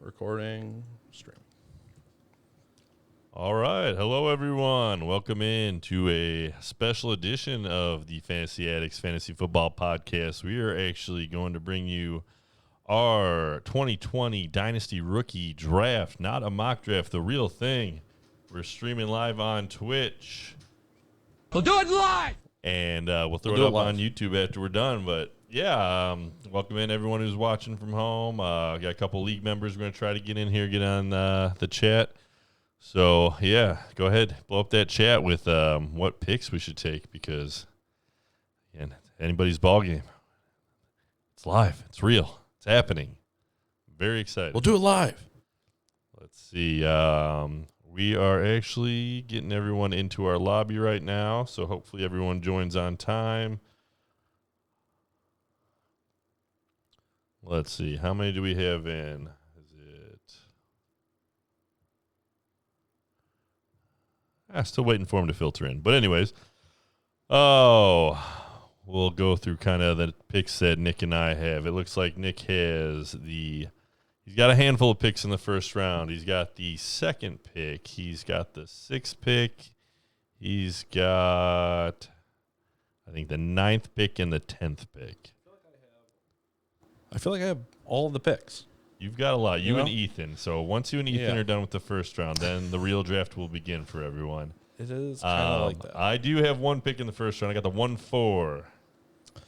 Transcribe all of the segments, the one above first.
Recording, stream. All right. Hello, everyone. Welcome in to a special edition of the Fantasy Addicts Fantasy Football Podcast. We are actually going to bring you our 2020 Dynasty Rookie Draft, not a mock draft, the real thing. We're streaming live on Twitch. We'll do it live! And we'll throw it up on YouTube after we're done. But, yeah, welcome in everyone who's watching from home. Got a couple league members we're going to try to get in here, get on the chat. So, yeah, go ahead, blow up that chat with what picks we should take because, again, anybody's ball game. It's live. It's real. It's happening. Very excited. We'll do it live. Let's see. We are actually getting everyone into our lobby right now, so hopefully everyone joins on time. Let's see. How many do we have in? Still waiting for him to filter in. But anyways, we'll go through kind of the picks that Nick and I have. It looks like Nick has he's got a handful of picks in the first round. He's got the second pick. He's got the sixth pick. He's got, I think, the ninth pick and the 10th pick. I feel like I have all of the picks. You've got a lot. You and Ethan. So once you and Ethan Yeah. are done with the first round, then the real draft will begin for everyone. It is kind of like that. I do have one pick in the first round. I got the 1-4.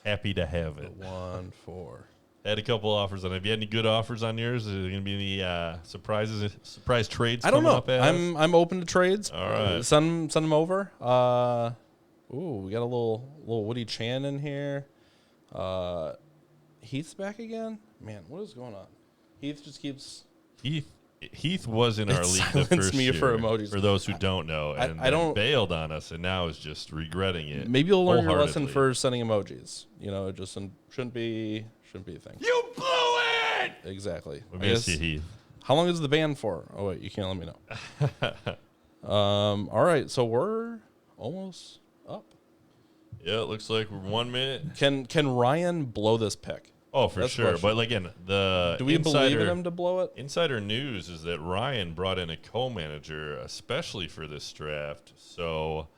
Happy to have it. 1-4. Had a couple offers on it. Have you had any good offers on yours? Is there going to be any surprise trades I don't coming know. up? I'm open to trades. All right. Send them over. We got a little Woody Chan in here. Heath's back again. Man, what is going on? Heath just keeps. Heath was in our league the first me year, for emojis. For those who don't know, and I don't bailed on us, and now is just regretting it. Maybe you'll learn your lesson wholeheartedly. for sending emojis. You know, it just shouldn't be a thing. You blew it! Exactly. We miss you, Heath. How long is the ban for? Oh wait, you can't let me know. All right, so we're almost up. Yeah, it looks like we're 1 minute. Can Ryan blow this pick? Oh, for That's the sure. question. But again, the Do we believe in him to blow it? Insider news is that Ryan brought in a co-manager especially for this draft. So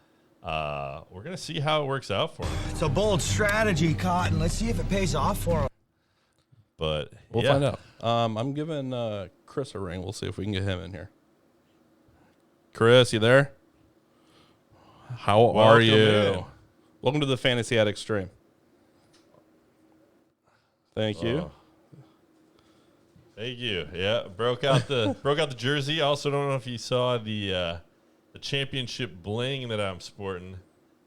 we're going to see how it works out for him. It's a bold strategy, Cotton. Let's see if it pays off for him. But We'll find out. I'm giving Chris a ring. We'll see if we can get him in here. Chris, you there? How are Welcome you? in. Welcome to the Fantasy Addicts stream. Thank you. Thank you. Yeah, broke out the jersey. Also, don't know if you saw the championship bling that I'm sporting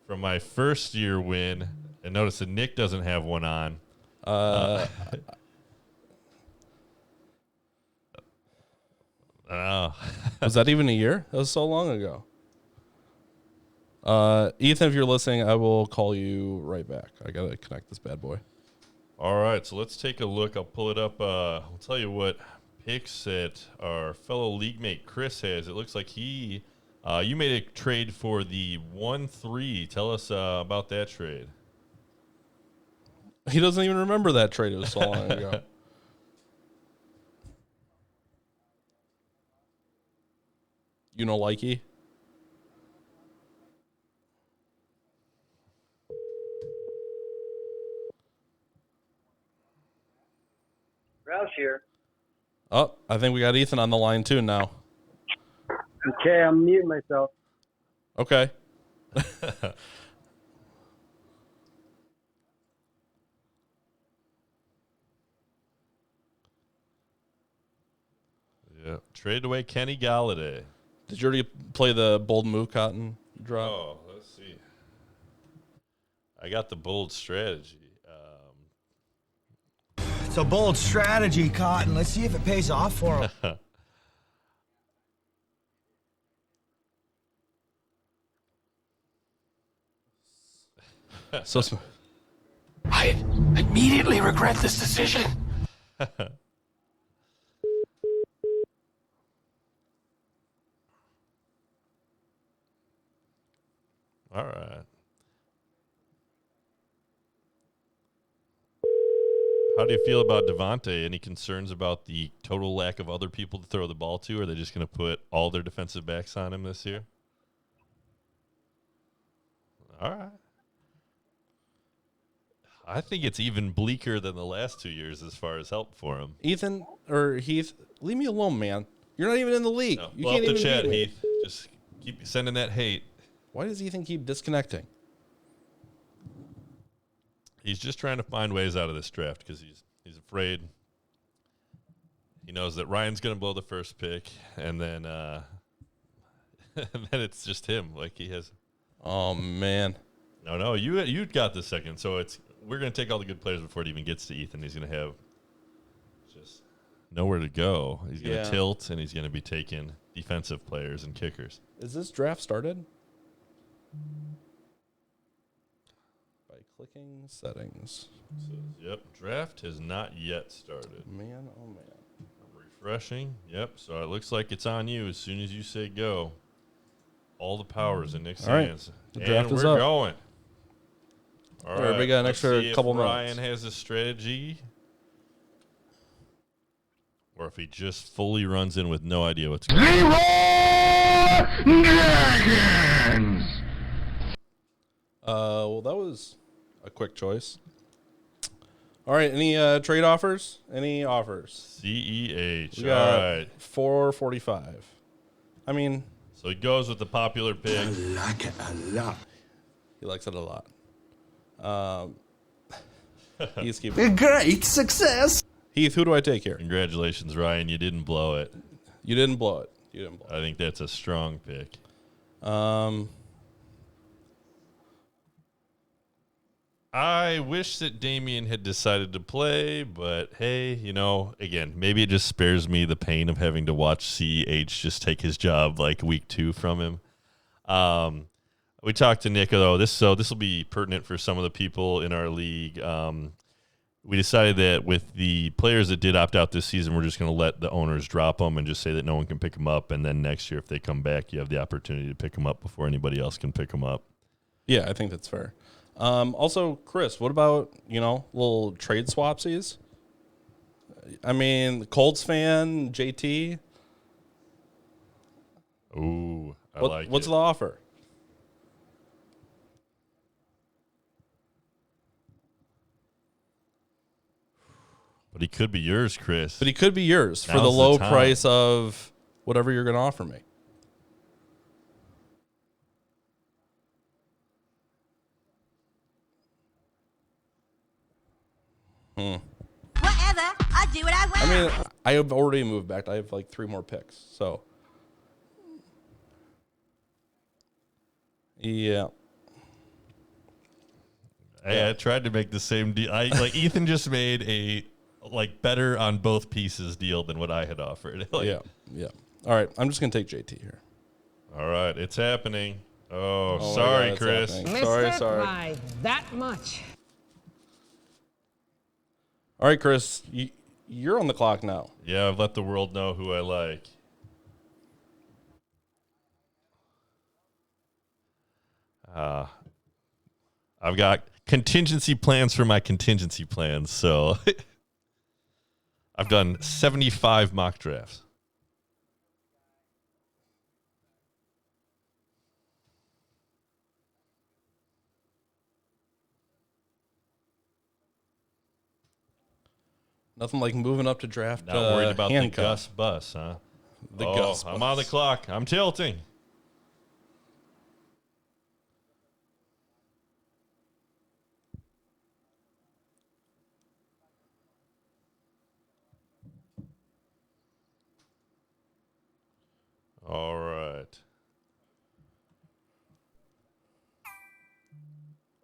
from my first year win. And notice that Nick doesn't have one on. I don't know. Was that even a year? That was so long ago. Ethan, if you're listening, I will call you right back. I got to connect this bad boy. All right, so let's take a look. I'll pull it up. I'll tell you what picks that our fellow league mate Chris has. It looks like you made a trade for the 1-3. Tell us about that trade. He doesn't even remember that trade. It was so long ago. You know, likey. Roush here. Oh, I think we got Ethan on the line too now. Okay, I'm muting myself. Okay. Yeah, traded away Kenny Galladay. Did you already play the bold move, Cotton drop? Oh, let's see. I got the bold strategy. It's a bold strategy, Cotton. Let's see if it pays off for him. So smooth. I immediately regret this decision. All right. How do you feel about Devontae? Any concerns about the total lack of other people to throw the ball to? Are they just going to put all their defensive backs on him this year? All right. I think it's even bleaker than the last 2 years as far as help for him. Ethan or Heath, leave me alone, man. You're not even in the league. No. You Well, can't up the even chat, beat me. Heath. Just keep sending that hate. Why does Ethan keep disconnecting? He's just trying to find ways out of this draft because he's afraid. He knows that Ryan's going to blow the first pick, and then and then it's just him. Like he has. Oh man. No, you got the second. So we're going to take all the good players before it even gets to Ethan. He's going to have just nowhere to go. He's going to tilt, and he's going to be taking defensive players and kickers. Is this draft started? By clicking settings. Yep, draft has not yet started. Man, oh man. Refreshing. Yep, so it looks like it's on you as soon as you say go. All the powers in Nick's hands. The draft and is we're up. going. All right, we got an let's extra see couple if Ryan minutes. has a strategy. Or if he just fully runs in with no idea what's going on. Well, that was a quick choice. All right, any trade offers? Any offers? CEH. We All got right. 445. I mean, So he goes with the popular pick. I like it a lot. he likes it a lot. He's keeping. Great success. Heath, who do I take here? Congratulations, Ryan. You didn't blow it. You didn't blow it. You didn't blow I think that's a strong pick. it. I wish that Damian had decided to play, but hey, again, maybe it just spares me the pain of having to watch CEH just take his job like week 2 from him. We talked to Nick, though. This will be pertinent for some of the people in our league. We decided that with the players that did opt out this season, we're just going to let the owners drop them and just say that no one can pick them up. And then next year, if they come back, you have the opportunity to pick them up before anybody else can pick them up. Yeah, I think that's fair. Also, Chris, what about, little trade swapsies? I mean, Colts fan, JT. Ooh, What's the offer? But he could be yours, Chris. But he could be yours for Now's the the low time. price of whatever you're going to offer me. Whatever. I do what I want. I mean, I have already moved back. I have like 3 more picks. So, yeah. Hey, I tried to make the same deal. Ethan just made a better on both pieces deal than what I had offered. Yeah. All right. I'm just going to take JT here. All right, it's happening. Oh, my sorry, God, it's Chris. happening. Missed it Sorry. by that much. All right, Chris, you're on the clock now. Yeah, I've let the world know who I like. I've got contingency plans for my contingency plans, so I've done 75 mock drafts. Nothing like moving up to draft. Not worried about the handcuff. Gus bus, huh? The Gus I'm bus. on the clock. I'm tilting. All right.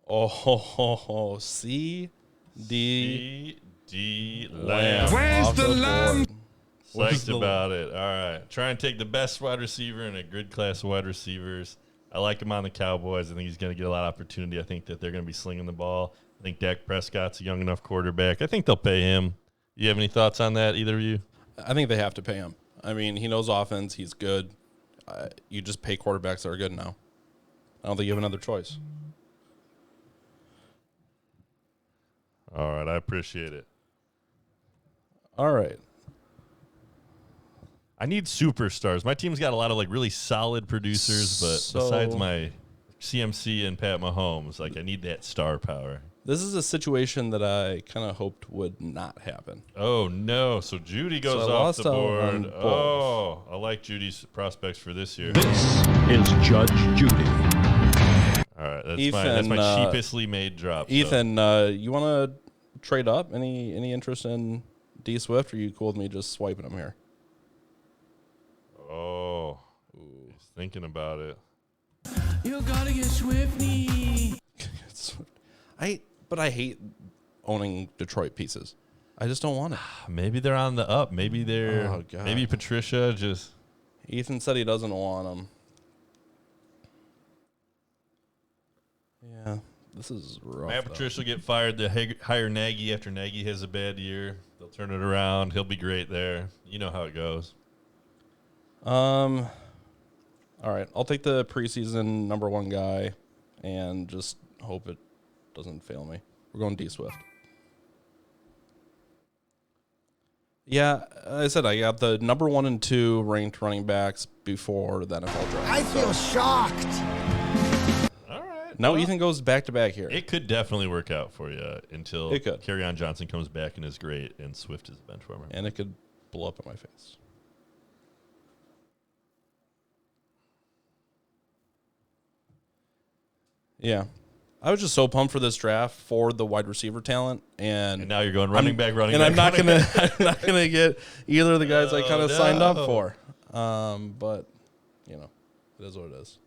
Oh, C, D, C.D. Lamb. Lamb. Off the lamb? Psyched about it. All right. Try and take the best wide receiver in a good class of wide receivers. I like him on the Cowboys. I think he's going to get a lot of opportunity. I think that they're going to be slinging the ball. I think Dak Prescott's a young enough quarterback. I think they'll pay him. You have any thoughts on that, either of you? I think they have to pay him. I mean, he knows offense. He's good. You just pay quarterbacks that are good now. I don't think you have another choice. All right. I appreciate it. All right. I need superstars. My team's got a lot of like really solid producers, but besides my CMC and Pat Mahomes, like I need that star power. This is a situation that I kind of hoped would not happen. Oh no! So Judy goes off the board. Oh, I like Judy's prospects for this year. This is Judge Judy. All right, that's my cheapestly made drop. Ethan, you want to trade up? Any interest in D Swift? Or are you cool with me just swiping him here? Oh, he's thinking about it. You gotta get Swifty. But I hate owning Detroit pieces. I just don't want it. Maybe they're on the up. Maybe they're. Oh, God. Maybe Patricia just. Ethan said he doesn't want them. Yeah, this is rough. Matt Patricia will get fired. They'll hire Nagy after Nagy has a bad year. They'll turn it around. He'll be great there. You know how it goes. All right, I'll take the preseason number 1 guy and just hope it doesn't fail me. We're going D Swift. Yeah, I said I got the number 1 and 2 ranked running backs before the NFL draft. I feel shocked. All right. Now Ethan goes back to back here. It could definitely work out for you until It could. Kerryon Johnson comes back and is great, and Swift is the bench warmer. And it could blow up in my face. Yeah. I was just so pumped for this draft for the wide receiver talent, and now you're going running back. And I'm not gonna get either of the guys I kind of signed up for. But you know, it is what it is.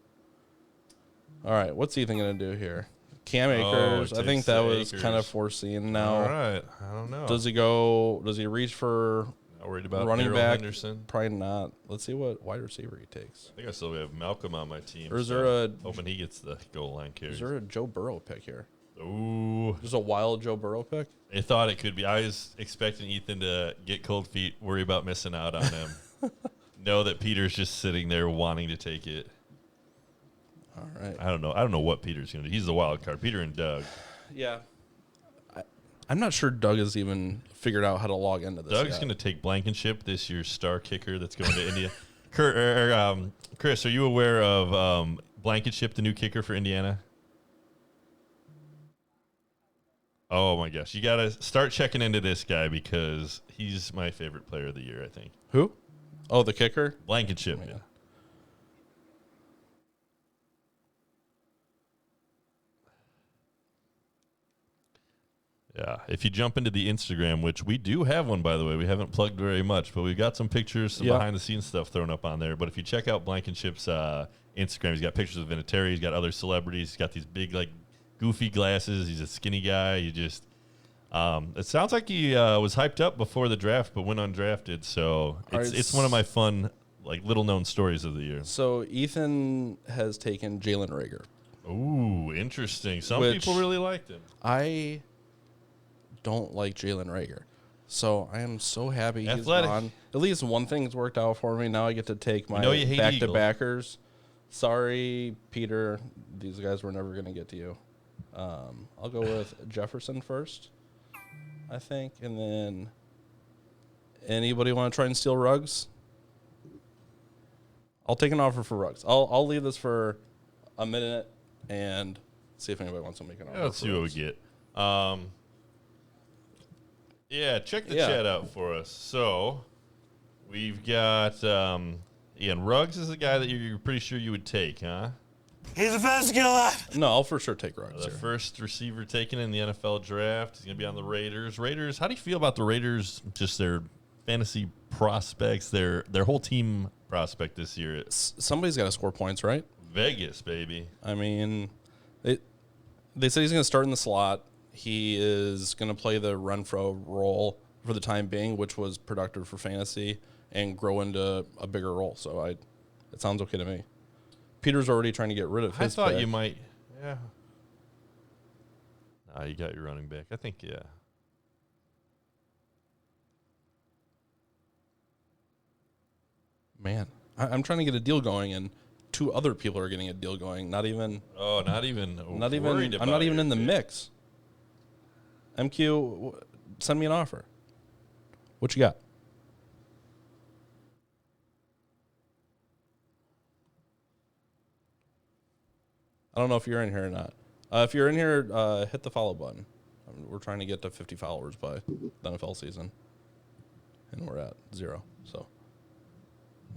All right, what's Ethan gonna do here? Cam Akers. I think that was kind of foreseen. Now, all right, I don't know. Does he reach for? Not worried about running Darrell back? Henderson. Probably not. Let's see what wide receiver he takes. I think I still have Malcolm on my team. Or is there a hoping he gets the goal line carries? Is there a Joe Burrow pick here? Ooh, There's a wild Joe Burrow pick. I thought it could be. I was expecting Ethan to get cold feet, worry about missing out on him. Know that Peter's just sitting there wanting to take it. All right. I don't know what Peter's going to do. He's the wild card. Peter and Doug. Yeah. I'm not sure Doug has even figured out how to log into this. Doug's going to take Blankenship, this year's star kicker that's going to India. Chris, are you aware of Blankenship, the new kicker for Indiana? Oh, my gosh. You got to start checking into this guy because he's my favorite player of the year, I think. Who? Oh, the kicker? Blankenship. Oh, yeah. Yeah, if you jump into the Instagram, which we do have one, by the way, we haven't plugged very much, but we've got some pictures, some behind-the-scenes stuff thrown up on there. But if you check out Blankenship's Instagram, he's got pictures of Vinatieri, he's got other celebrities, he's got these big, like, goofy glasses. He's a skinny guy. It sounds like he was hyped up before the draft, but went undrafted. So it's one of my fun, like, little-known stories of the year. So Ethan has taken Jalen Reagor. Ooh, interesting. Some people really liked him. I don't like Jalen Reagor. So I am so happy he's gone. At least one thing's worked out for me. Now I get to take my back-to-backers. Sorry, Peter. These guys were never going to get to you. I'll go with Jefferson first, I think. And then anybody want to try and steal Ruggs? I'll take an offer for Ruggs. I'll leave this for a minute and see if anybody wants to make an offer. Let's see what we get. Check the chat out for us. So we've got Ian Ruggs is the guy that you're pretty sure you would take, huh? He's the best guy alive. No, I'll for sure take Ruggs. The first receiver taken in the NFL draft. He's going to be on the Raiders. Raiders, how do you feel about the Raiders, just their fantasy prospects, their whole team prospect this year? Somebody's got to score points, right? Vegas, baby. I mean, they said he's going to start in the slot. He is going to play the Renfro role for the time being, which was productive for fantasy, and grow into a bigger role. So it sounds okay to me. Peter's already trying to get rid of his I thought pick. you might. Yeah. Nah, you got your running back. I think, yeah. Man, I'm trying to get a deal going, and two other people are getting a deal going. Not even. Oh, not even. I'm not even in the mix. MQ, send me an offer. What you got? I don't know if you're in here or not. If you're in here, hit the follow button. We're trying to get to 50 followers by the NFL season, and we're at 0. So,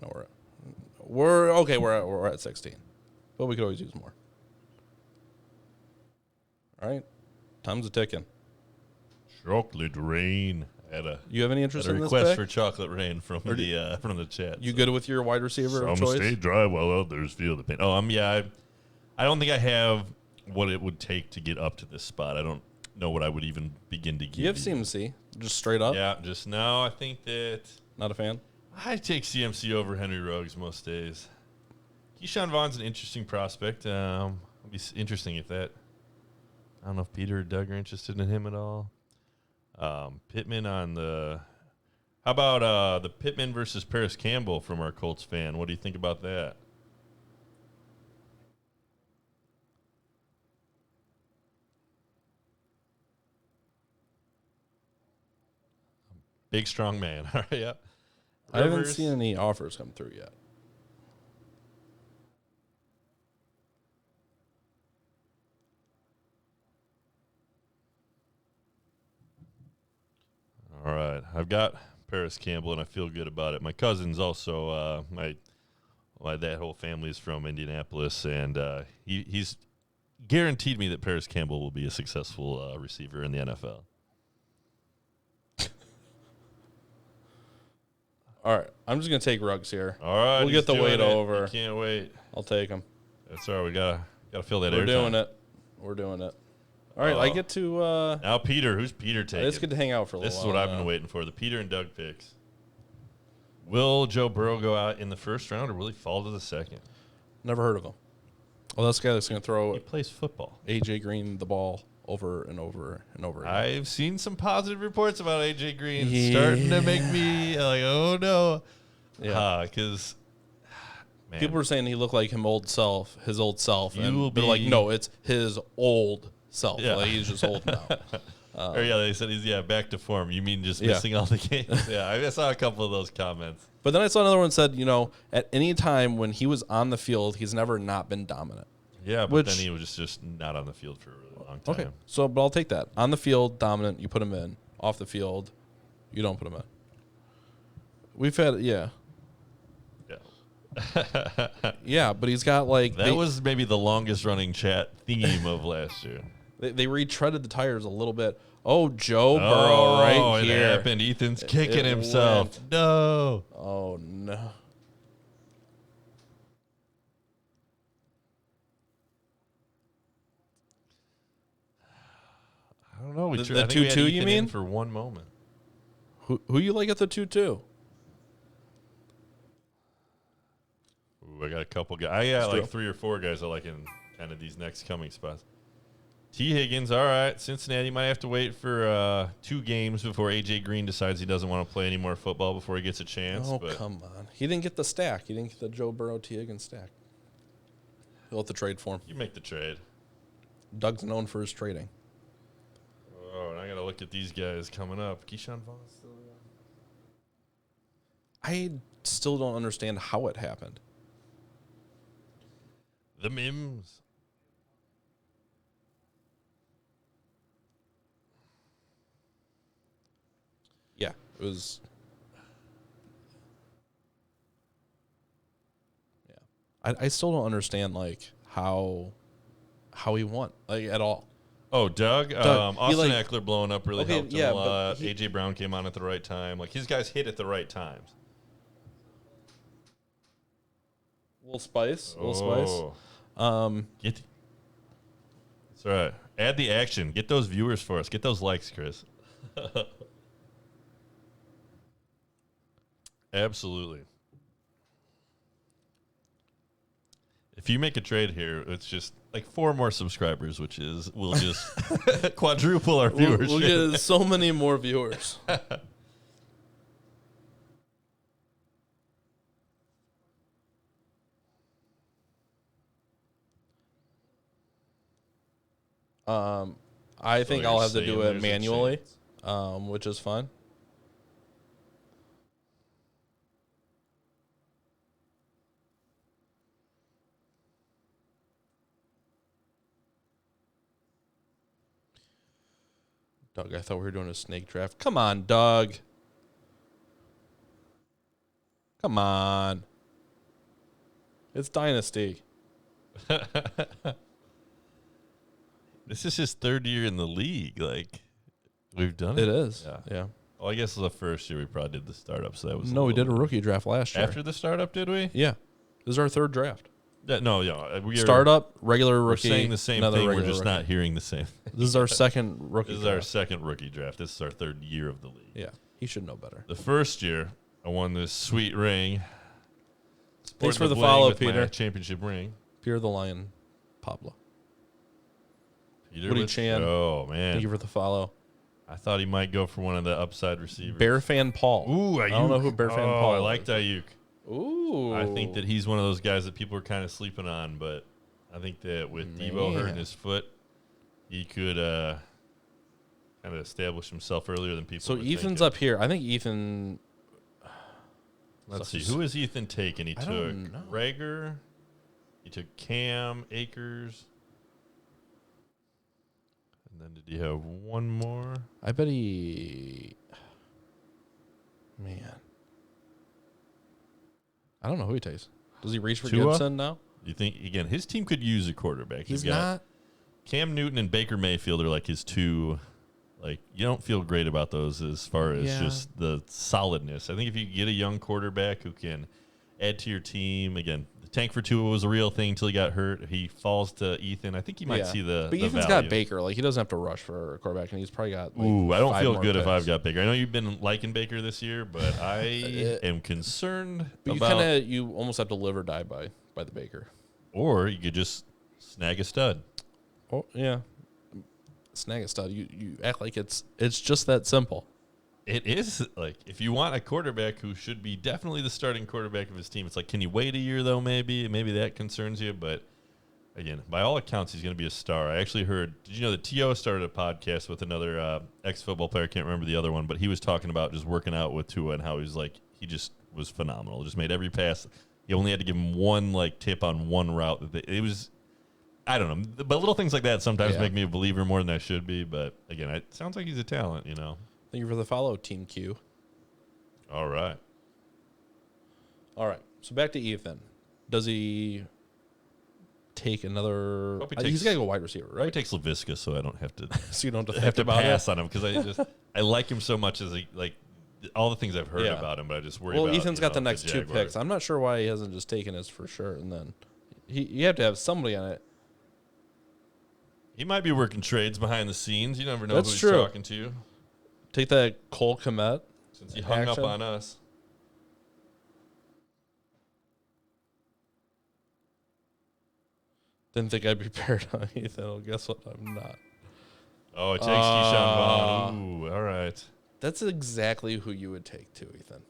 no, we're at 16, but we could always use more. All right, time's a ticking. Chocolate rain. You have any interest in this request pick? for chocolate rain from the chat. You good with your wide receiver of Some choice? stay dry while others feel the pain. Oh, I don't think I have what it would take to get up to this spot. I don't know what I would even begin to give. You have CMC, just straight up? Yeah, just no. I think that... Not a fan? I take CMC over Henry Ruggs most days. Keyshawn Vaughn's an interesting prospect. It'll be interesting if that... I don't know if Peter or Doug are interested in him at all. Pittman on the... How about the Pittman versus Paris Campbell from our Colts fan? What do you think about that? Big, strong man. All right, yeah. I haven't seen any offers come through yet. All right. I've got Paris Campbell, and I feel good about it. My cousin's also, that whole family is from Indianapolis, and he's guaranteed me that Paris Campbell will be a successful receiver in the NFL. All right, I'm just gonna take Ruggs here. All right, we'll get the weight over. Can't wait. I'll take him. That's all right. We gotta fill that. We're doing it. We're doing it. All right, I get to now. Peter, who's Peter taking? I just get to hang out for a little while. This is what I've been waiting for. The Peter and Doug picks. Will Joe Burrow go out in the first round, or will he fall to the second? Never heard of him. Well, that's the guy that's gonna throw. He plays football. AJ Green the ball over and over and over again. I've seen some positive reports about AJ Green starting to make me like, oh no, because people were saying he looked like his old self, and they're like, no, it's his old self. Yeah. Like, he's just old now. Or they said he's back to form. You mean just missing all the games? Yeah, I saw a couple of those comments. But then I saw another one said, at any time when he was on the field, he's never not been dominant. Yeah, but then he was just not on the field for a really long time. Okay, but I'll take that. On the field, dominant, you put him in. Off the field, you don't put him in. We've had, Yeah. Yeah, but he's got like... That was maybe the longest running chat theme of last year. They retreaded the tires a little bit. Oh, Joe Burrow right here. It happened. Ethan's kicking himself. No. Oh, no. I don't know. The 2-2, you mean? For one moment. Who you like at the 2-2? Ooh, I got a couple guys. I got like 3 or 4 guys I like in kind of these next coming spots. T. Higgins, all right. Cincinnati might have to wait for 2 games before A.J. Green decides he doesn't want to play any more football before he gets a chance. Oh, come on. He didn't get the stack. He didn't get the Joe Burrow, T. Higgins stack. He'll have to trade for him. You make the trade. Doug's known for his trading. Oh, and I got to look at these guys coming up. Keyshawn Vaughn still around? I still don't understand how it happened. The Mims. Yeah, it was. Yeah, I still don't understand like how he won like at all. Oh, Doug Austin Eckler blowing up really helped him a lot. AJ Brown came on at the right time. Like his guys hit at the right times. Little spice. That's right. Add the action. Get those viewers for us. Get those likes, Chris. Absolutely. If you make a trade here, it's just like 4 more subscribers, we'll just quadruple our viewership. We'll get so many more viewers. I think I'll have to do it manually, which is fun. Doug, I thought we were doing a snake draft. Come on, Doug. Come on. It's Dynasty. This is his third year in the league. Like, we've done it. It is. Yeah. Well, I guess it was the first year we probably did the startup, so that was No, we did a rookie draft last year. After the startup, did we? Yeah. This is our third draft. We Startup, regular rookie. We're saying the same thing. We're just not hearing the same. This is our second rookie. This is our second rookie draft. This is our third year of the league. Yeah, he should know better. The first year, I won this sweet ring. Thanks for the follow, with Peter. My championship ring. Peter the Lion, Pablo. Peter Woody Chan. Oh man, thank you for the follow. I thought he might go for one of the upside receivers. Bear Fan Paul. Ooh, Ayuk. I don't know who Bear Fan Paul is. I liked Ayuk. Ooh. I think that he's one of those guys that people are kind of sleeping on, but I think that with Debo hurting his foot, he could kind of establish himself earlier than people. So Ethan's up here. I think Ethan. Let's see. Who is Ethan taking? He took Rager. He took Cam Akers. And then did he have one more? I bet he. Man. I don't know who he takes. Does he reach for Tua? Gibson now? You think, again, his team could use a quarterback. He's not. Cam Newton and Baker Mayfield are like his two. Like, you don't feel great about those as far as just the solidness. I think if you get a young quarterback who can add to your team, again, the tank for Tua was a real thing until he got hurt. He falls to Ethan. I think he might see the But Ethan's value. got Baker. Like, he doesn't have to rush for a quarterback, and he's probably got. Like, I don't feel good picks. if I've got Baker. I know you've been liking Baker this year, but I am concerned but about. You almost have to live or die by the Baker. Or you could just snag a stud. Oh yeah, snag a stud. You act like it's just that simple. It is. Like, if you want a quarterback who should be definitely the starting quarterback of his team, it's like, can you wait a year though? Maybe that concerns you. But again, by all accounts, he's going to be a star. I actually heard. Did you know that T.O. started a podcast with another ex-football player? I can't remember the other one, but he was talking about just working out with Tua and how he's like, he just was phenomenal. Just made every pass. He only had to give him one tip on one route. It was, I don't know, but little things like that sometimes make me a believer more than I should be. But again, it sounds like he's a talent, you know. Thank you for the follow, Team Q. All right. So back to Ethan. Does he take another? He's got to go wide receiver, right? He takes Laviska, so I don't have to. So you don't have to pass on him because I like him so much as all the things I've heard about him, but I just worry about. Well, Ethan's got the next two picks. I'm not sure why he hasn't just taken his for sure, and then you have to have somebody on it. He might be working trades behind the scenes. You never know That's who he's true. talking to. Take that Cole Kmet. Since he hung up on us. Didn't think I'd be paired on Ethan. Well, guess what? I'm not. Oh, it takes Keyshawn Vaughn. Ooh, all right. That's exactly who you would take too, Ethan.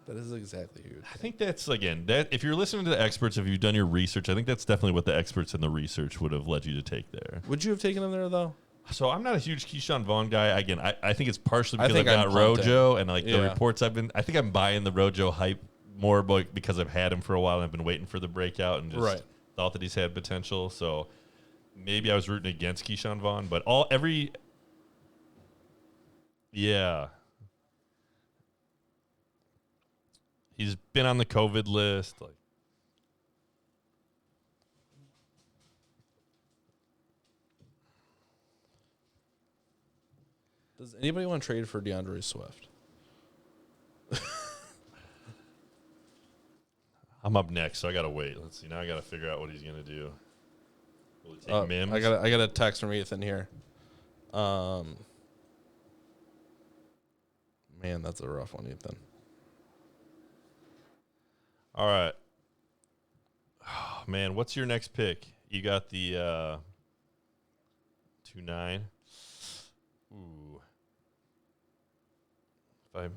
That is exactly who you would take. I think that's, again, if you're listening to the experts, if you've done your research, I think that's definitely what the experts in the research would have led you to take there. Would you have taken him there, though? So I'm not a huge Keyshawn Vaughn guy. Again, I think it's partially because I've got Rojo and the reports I think I'm buying the Rojo hype more because I've had him for a while and I've been waiting for the breakout and just thought that he's had potential. So maybe I was rooting against Keyshawn Vaughn, but he's been on the COVID list. Does anybody want to trade for DeAndre Swift? I'm up next, so I gotta wait. Let's see. Now I gotta figure out what he's gonna do. Will he take Mims? I got a text from Ethan here. Man, that's a rough one, Ethan. All right. Oh, man, what's your next pick? You got the 2-9. Ooh. I'm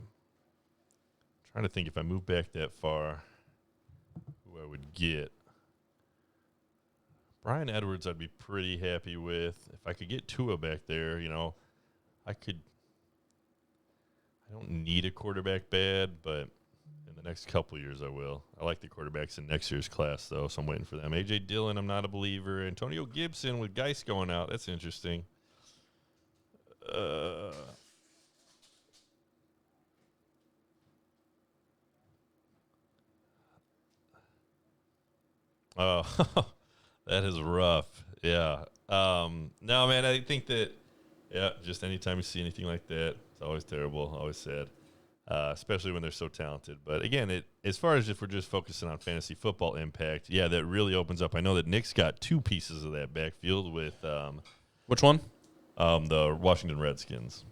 trying to think if I move back that far, who I would get. Brian Edwards I'd be pretty happy with. If I could get Tua back there, I don't need a quarterback bad, but in the next couple of years I will. I like the quarterbacks in next year's class, though, so I'm waiting for them. A.J. Dillon, I'm not a believer. Antonio Gibson with Geis going out. That's interesting. Oh, that is rough. Yeah. No, man, I think that, just anytime you see anything like that, it's always terrible, always sad, especially when they're so talented. But again, as far as if we're just focusing on fantasy football impact, that really opens up. I know that Nick's got two pieces of that backfield with which one? The Washington Redskins.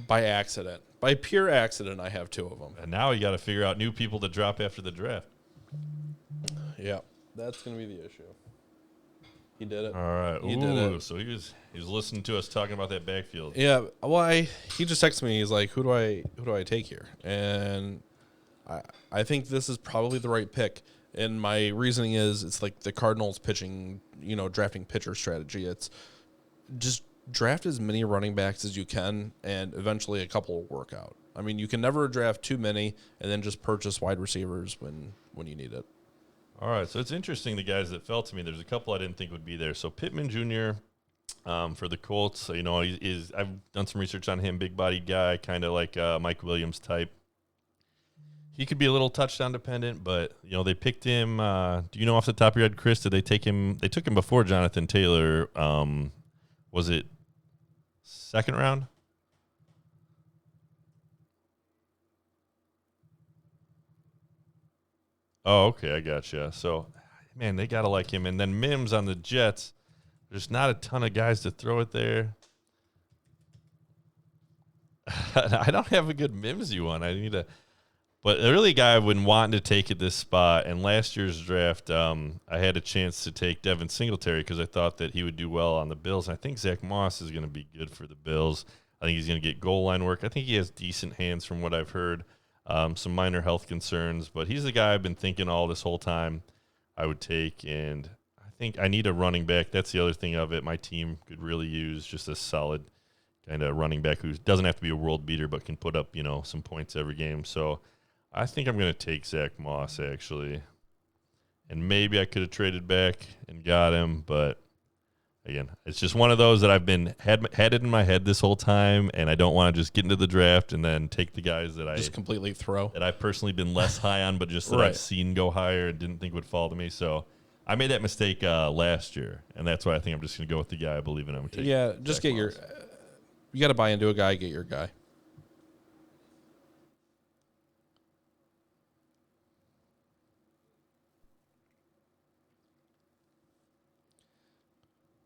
By accident. By pure accident, I have two of them. And now you got to figure out new people to drop after the draft. Yeah. That's going to be the issue. He did it. All right. He did it. So he was listening to us talking about that backfield. Yeah. Well, he just texted me. He's like, "Who do I take here?" And I think this is probably the right pick. And my reasoning is, it's like the Cardinals pitching, drafting pitcher strategy. It's just draft as many running backs as you can, and eventually a couple will work out. I mean, you can never draft too many and then just purchase wide receivers when you need it. All right, so it's interesting, the guys that fell to me. There's a couple I didn't think would be there. So Pittman Jr. For the Colts, I've done some research on him, big-bodied guy, kind of like Mike Williams type. He could be a little touchdown dependent, but they picked him. Do you know off the top of your head, Chris? Did they take him? They took him before Jonathan Taylor. Was it second round? Oh, okay, I gotcha. So, man, they got to like him. And then Mims on the Jets, there's not a ton of guys to throw it there. I don't have a good Mimsy one. I need a – but the really guy I've been wanting to take at this spot, and last year's draft, I had a chance to take Devin Singletary because I thought that he would do well on the Bills. And I think Zach Moss is going to be good for the Bills. I think he's going to get goal line work. I think he has decent hands from what I've heard. Some minor health concerns, but he's the guy I've been thinking all this whole time I would take, and I think I need a running back. That's the other thing of it. My team could really use just a solid kind of running back who doesn't have to be a world beater but can put up, some points every game. So I think I'm going to take Zach Moss, actually, and maybe I could have traded back and got him, but again, it's just one of those that I've been had it in my head this whole time, and I don't want to just get into the draft and then take the guys that just completely throw that I've personally been less high on, but just that I've seen go higher and didn't think would fall to me. So I made that mistake last year, and that's why I think I'm just going to go with the guy I believe in. I'm going to take just get your. You got to buy into a guy. Get your guy.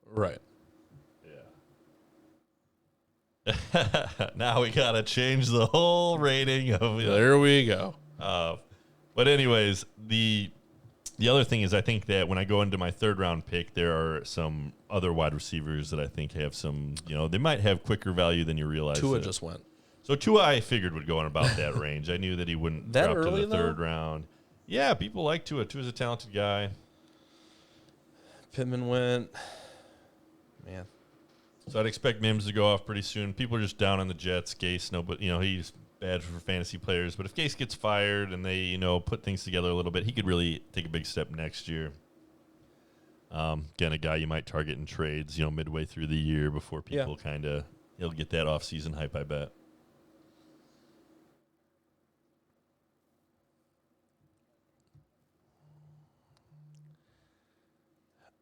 Right. Yeah. Now we got to change the whole rating of There we go. But anyways, the other thing is I think that when I go into my third round pick, there are some other wide receivers that I think have some, they might have quicker value than you realize. Tua just went. So Tua I figured would go in about that range. I knew that he wouldn't that drop early, to the third round. Yeah, people like Tua. Tua's a talented guy. Pittman went. Man. So I'd expect Mims to go off pretty soon. People are just down on the Jets. Gase, but he's bad for fantasy players. But if Gase gets fired and they, put things together a little bit, he could really take a big step next year. Again, a guy you might target in trades, midway through the year before people he'll get that off-season hype, I bet.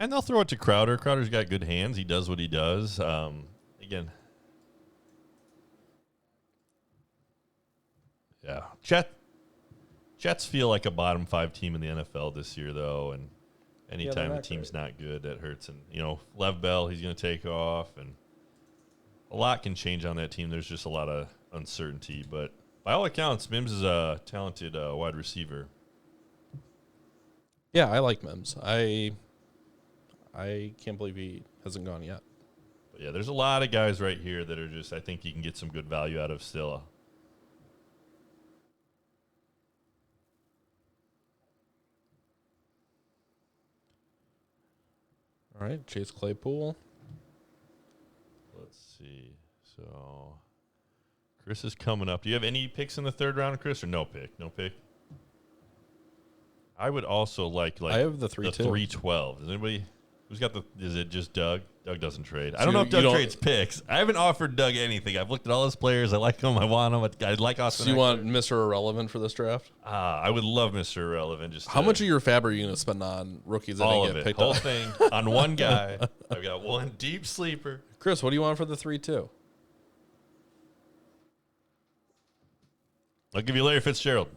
And they'll throw it to Crowder. Crowder's got good hands. He does what he does. Again, yeah. Jets feel like a bottom 5 team in the NFL this year, though. And anytime the team's not good, that hurts. And, Lev Bell, he's going to take off. And a lot can change on that team. There's just a lot of uncertainty. But by all accounts, Mims is a talented wide receiver. Yeah, I like Mims. I can't believe he hasn't gone yet. But yeah, there's a lot of guys right here that are just, I think you can get some good value out of still. All right, Chase Claypool. Let's see. So, Chris is coming up. Do you have any picks in the third round, Chris, or no pick? No pick? I would also like I have the 3-2. 3-12. Does anybody... Who's got is it just Doug? Doug doesn't trade. I don't know if Doug trades picks. I haven't offered Doug anything. I've looked at all his players. I like them. I want them. I like Austin. So you want Mr. Irrelevant for this draft? I would love Mr. Irrelevant. How much of your fab are you going to spend on rookies that all get of it, picked whole up? thing on one guy? I've got one deep sleeper. Chris, what do you want for the 3-2? I'll give you Larry Fitzgerald.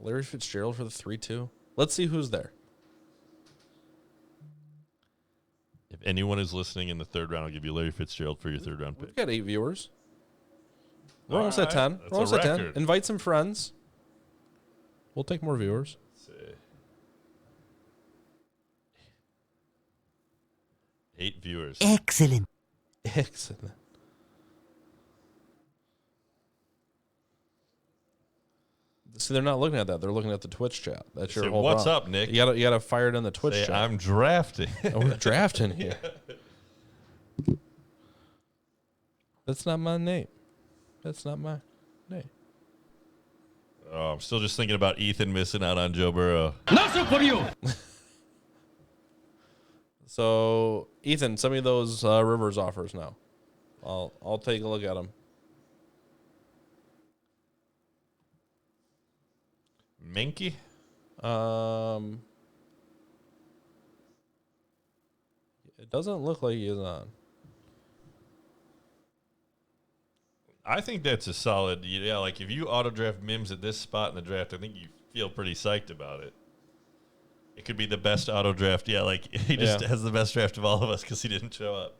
Larry Fitzgerald for the 3-2? Let's see who's there. If anyone is listening in the third round, I'll give you Larry Fitzgerald for your third round pick. We've got 8 viewers. We're almost at 10. That's We're almost a at 10. record. Invite some friends. We'll take more viewers. Let's see. 8 viewers. Excellent. Excellent. See, they're not looking at that. They're looking at the Twitch chat. That's your whole what's problem. up, Nick? You gotta fire it in the Twitch chat. I'm drafting. Oh, we're drafting here. Yeah. That's not my name. That's not my name. Oh, I'm still just thinking about Ethan missing out on Joe Burrow. Nothing for you. So, Ethan, send me those Rivers offers now. I'll take a look at them. Minky? It doesn't look like he is on. I think that's a solid. Yeah, like if you auto draft Mims at this spot in the draft, I think you feel pretty psyched about it. It could be the best auto draft. Yeah, like he just has the best draft of all of us because he didn't show up.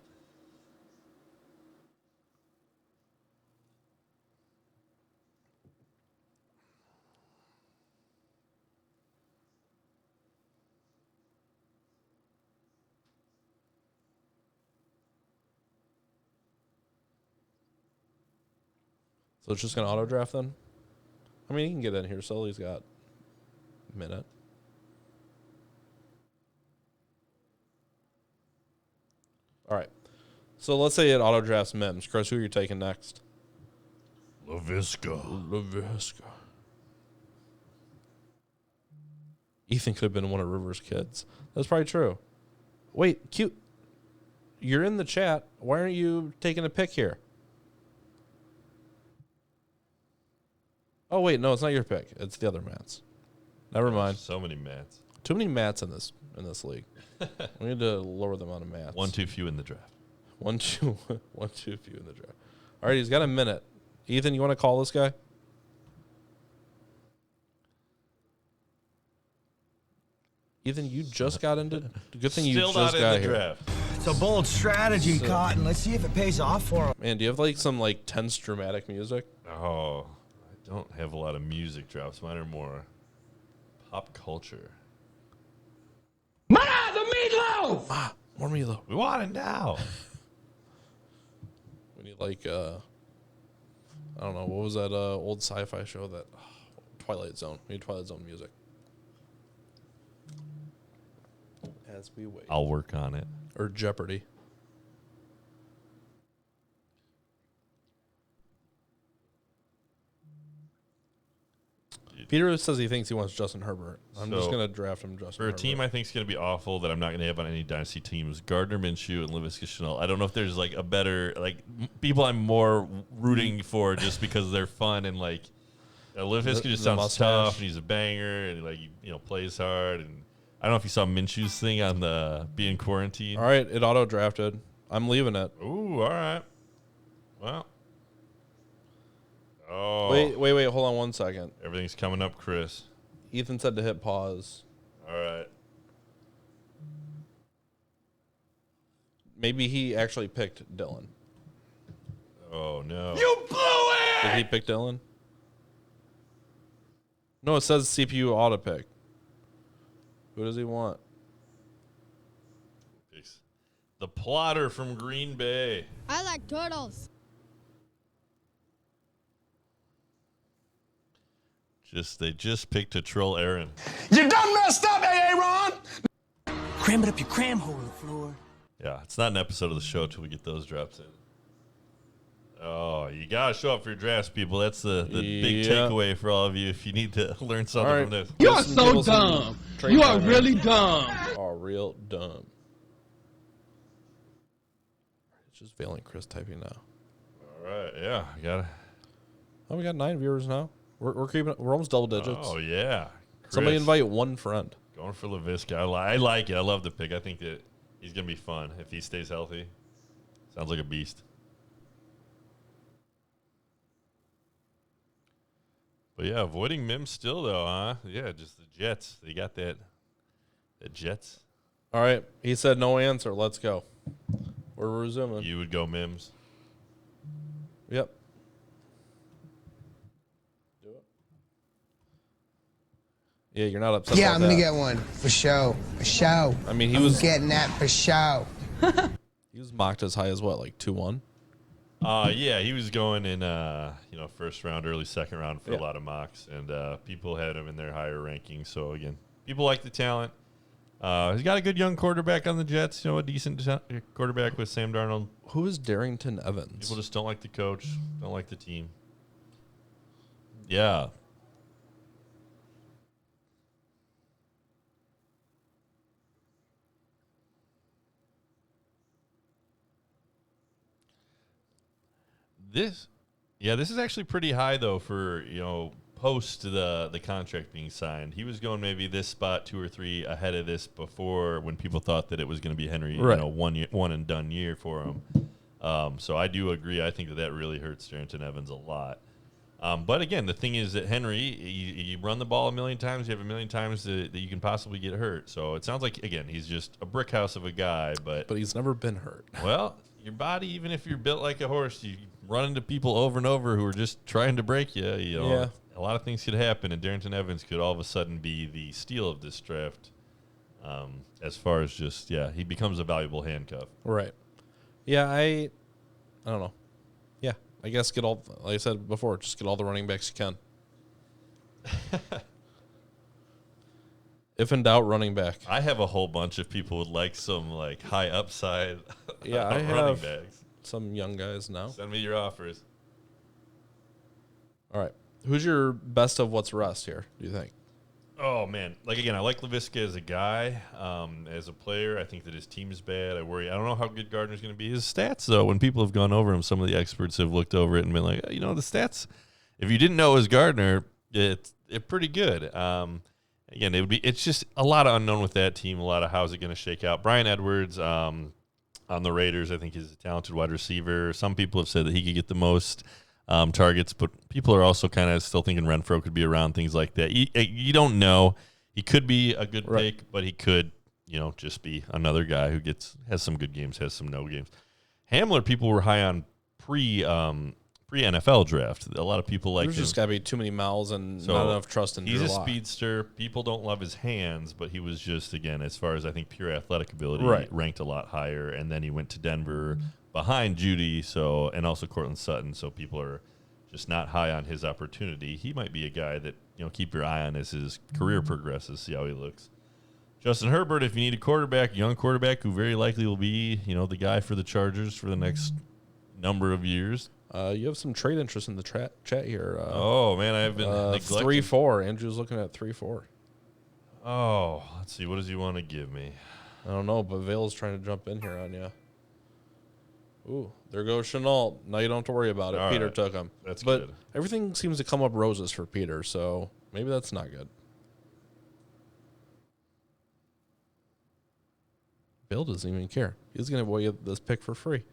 So it's just going to auto draft then? I mean, he can get in here. Sully's got a minute. All right. So let's say it auto drafts Mims. Chris, who are you taking next? LaVisca. Ethan could have been one of Rivers' kids. That's probably true. Wait, cute. You're in the chat. Why aren't you taking a pick here? Oh, wait, no, it's not your pick. It's the other Matts. Never mind. So many Matts. Too many Matts in this league. We need to lower the amount of Matts. One too few in the draft. One too few in the draft. All right, he's got a minute. Ethan, you want to call this guy? Ethan, you just got into. Good thing you Still just not got in the here. draft. It's a bold strategy, Cotton. Let's see if it pays off for him. Man, do you have like some like tense dramatic music? Oh, I don't have a lot of music drops. Mine are more pop culture. Mana, the meatloaf. Ah, more meatloaf. We want it now. We need like I don't know, what was that old sci-fi show that Twilight Zone. We need Twilight Zone music. As we wait. I'll work on it. Or Jeopardy. Peter says he thinks he wants Justin Herbert. I'm just going to draft him Justin For a Herbert. team I think is going to be awful that I'm not going to have on any Dynasty teams, Gardner Minshew and Laviska Shenault. I don't know if there's like a better, like people I'm more rooting for just because they're fun and like Laviska just sounds mustache. tough and he's a banger and like, you know, plays hard. And I don't know if you saw Minshew's thing on the being quarantined. All right, it auto-drafted. I'm leaving it. Ooh, all right. Well. Oh. Wait, hold on 1 second. Everything's coming up, Chris. Ethan said to hit pause. All right. Maybe he actually picked Dylan. Oh, no. You blew it. Did he pick Dylan? No, it says CPU auto pick. Who does he want? The plotter from Green Bay. I like turtles. They just picked to troll Aaron. You done messed up, Aaron. Cram it up your cram hole, LaFleur. Yeah, it's not an episode of the show till we get those drops in. Oh, you gotta show up for your drafts, people. That's the big takeaway for all of you. If you need to learn something from this, You are so dumb. You are really dumb. Oh, real dumb. Just Vale and Chris typing now. All right, yeah, I got it. Oh, we got 9 viewers now. We're keeping. We're almost double digits. Oh yeah. Chris, Somebody invite one friend. Going for LaVisca. I like it. I love the pick. I think that he's gonna be fun if he stays healthy. Sounds like a beast. But yeah, avoiding Mims still though, huh? Yeah, just the Jets. They got that. The Jets. All right. He said no answer. Let's go. We're resuming. You would go Mims. Yep. Do it. Yeah, you're not upset. Yeah, about I'm gonna that. get one for show. For show. I mean, he I'm was getting that for show. He was mocked as high as what, like 2-1? Yeah, he was going in, first round, early second round for a lot of mocks, and people had him in their higher rankings. So again, people like the talent. He's got a good young quarterback on the Jets. A decent quarterback with Sam Darnold. Who is Darrington Evans? People just don't like the coach, don't like the team. Yeah. This is actually pretty high though for post the contract being signed. He was going maybe this spot 2 or 3 ahead of this before when people thought that it was going to be Henry, right. one and done year for him. So I do agree. I think that really hurts Darrington Evans a lot. But again, the thing is that Henry, you run the ball a million times, you have a million times that you can possibly get hurt. So it sounds like again he's just a brick house of a guy, but he's never been hurt. Well, your body, even if you're built like a horse, you run into people over and over who are just trying to break you. Yeah. A lot of things could happen, and Darrington Evans could all of a sudden be the steal of this draft. As far as he becomes a valuable handcuff. Right. Yeah, I don't know. Yeah, I guess like I said before, just get all the running backs you can. If in doubt, running back. I have a whole bunch of people with some high upside. Yeah, I running have backs. Some young guys now. Send me your offers. All right. Who's your best of what's rest here, do you think? Oh, man. I like LaVisca as a guy. As a player, I think that his team is bad. I worry. I don't know how good Gardner's going to be. His stats, though, when people have gone over him, some of the experts have looked over it and been like, the stats, if you didn't know it was Gardner, it's pretty good. Again, it's just a lot of unknown with that team, a lot of how's it going to shake out. Bryan Edwards on the Raiders, I think he's a talented wide receiver. Some people have said that he could get the most targets, but people are also kind of still thinking Renfro could be around, things like that. You don't know. He could be a good pick, but he could, just be another guy who has some good games, has some no games. Hamler, people were high on pre-NFL draft. A lot of people like him. There's just got to be too many mouths and not enough trust in Drew Lock. He's a Lock. speedster. People don't love his hands, but he was just, again, as far as I think pure athletic ability, ranked a lot higher. And then he went to Denver behind Judy, and also Cortland Sutton, so people are just not high on his opportunity. He might be a guy that, keep your eye on as his career progresses, see how he looks. Justin Herbert, if you need a young quarterback who very likely will be, the guy for the Chargers for the next number of years. You have some trade interest in the chat here. Oh, man, I've been neglecting. 3-4. Andrew's looking at 3-4. Oh, let's see. What does he want to give me? I don't know, but Vale's trying to jump in here on you. Ooh, there goes Chenault. Now you don't have to worry about it. All Peter right. took him. That's but good. Everything seems to come up roses for Peter, so maybe that's not good. Bill doesn't even care. He's going to give away this pick for free.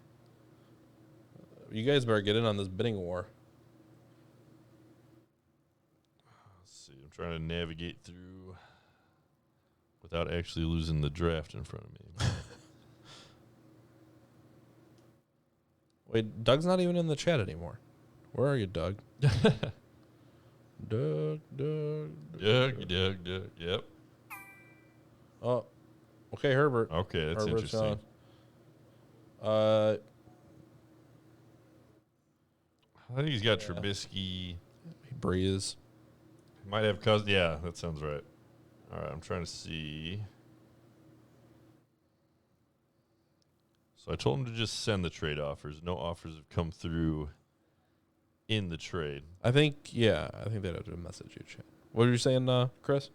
You guys better get in on this bidding war. Let's see. I'm trying to navigate through without actually losing the draft in front of me. Wait, Doug's not even in the chat anymore. Where are you, Doug? Doug. Yep. Oh, okay, Herbert. Okay, that's Herbert's interesting. Gone. I think he's got Trubisky. Breeze. He might have Cousins. Yeah, that sounds right. All right, I'm trying to see. So I told him to just send the trade offers. No offers have come through in the trade. I think they'd have to message you, chat. What were you saying, Chris?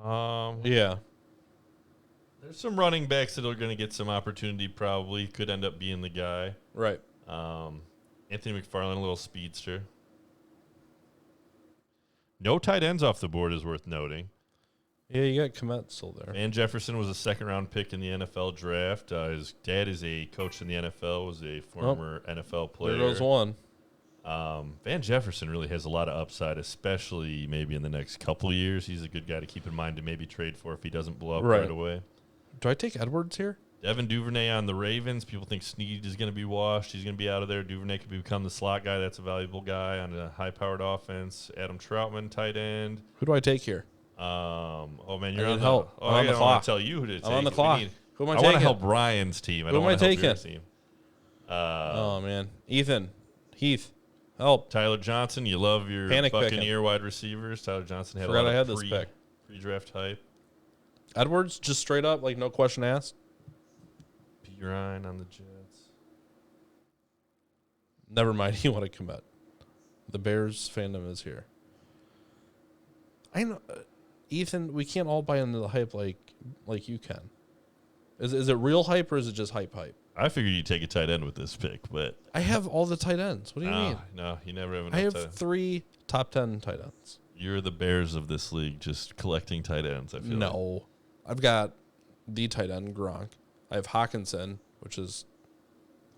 Yeah. There's some running backs that are going to get some opportunity. Probably could end up being the guy. Right. Anthony McFarland, a little speedster. No tight ends off the board is worth noting. Yeah, you got Kmet still there. Van Jefferson was a second-round pick in the NFL draft. His dad is a coach in the NFL, was a former NFL player. There goes one. Van Jefferson really has a lot of upside, especially maybe in the next couple of years. He's a good guy to keep in mind to maybe trade for if he doesn't blow up right away. Do I take Edwards here? Devin Duvernay on the Ravens. People think Snead is going to be washed. He's going to be out of there. Duvernay could become the slot guy. That's a valuable guy on a high-powered offense. Adam Troutman, tight end. Who do I take here? Oh, man, you're on help. I'm on the clock. I want to tell you who to take. I'm on the clock. Who am I taking? I want to help Ryan's team. I don't want to help your team. Oh, man. Heath, help. Tyler Johnson. You love your Buccaneer wide receivers. Tyler Johnson had a lot of pre-draft hype. Edwards, just straight up, like no question asked. P. Ryan on the Jets. Never mind. You want to commit. The Bears fandom is here. I know, Ethan. We can't all buy into the hype like you can. Is it real hype or is it just hype? I figured you'd take a tight end with this pick, but I have all the tight ends. What do you mean? No, you never have enough. I have 3 top 10 tight ends. You're the Bears of this league, just collecting tight ends. I feel no. I've got the tight end Gronk. I have Hawkinson, which is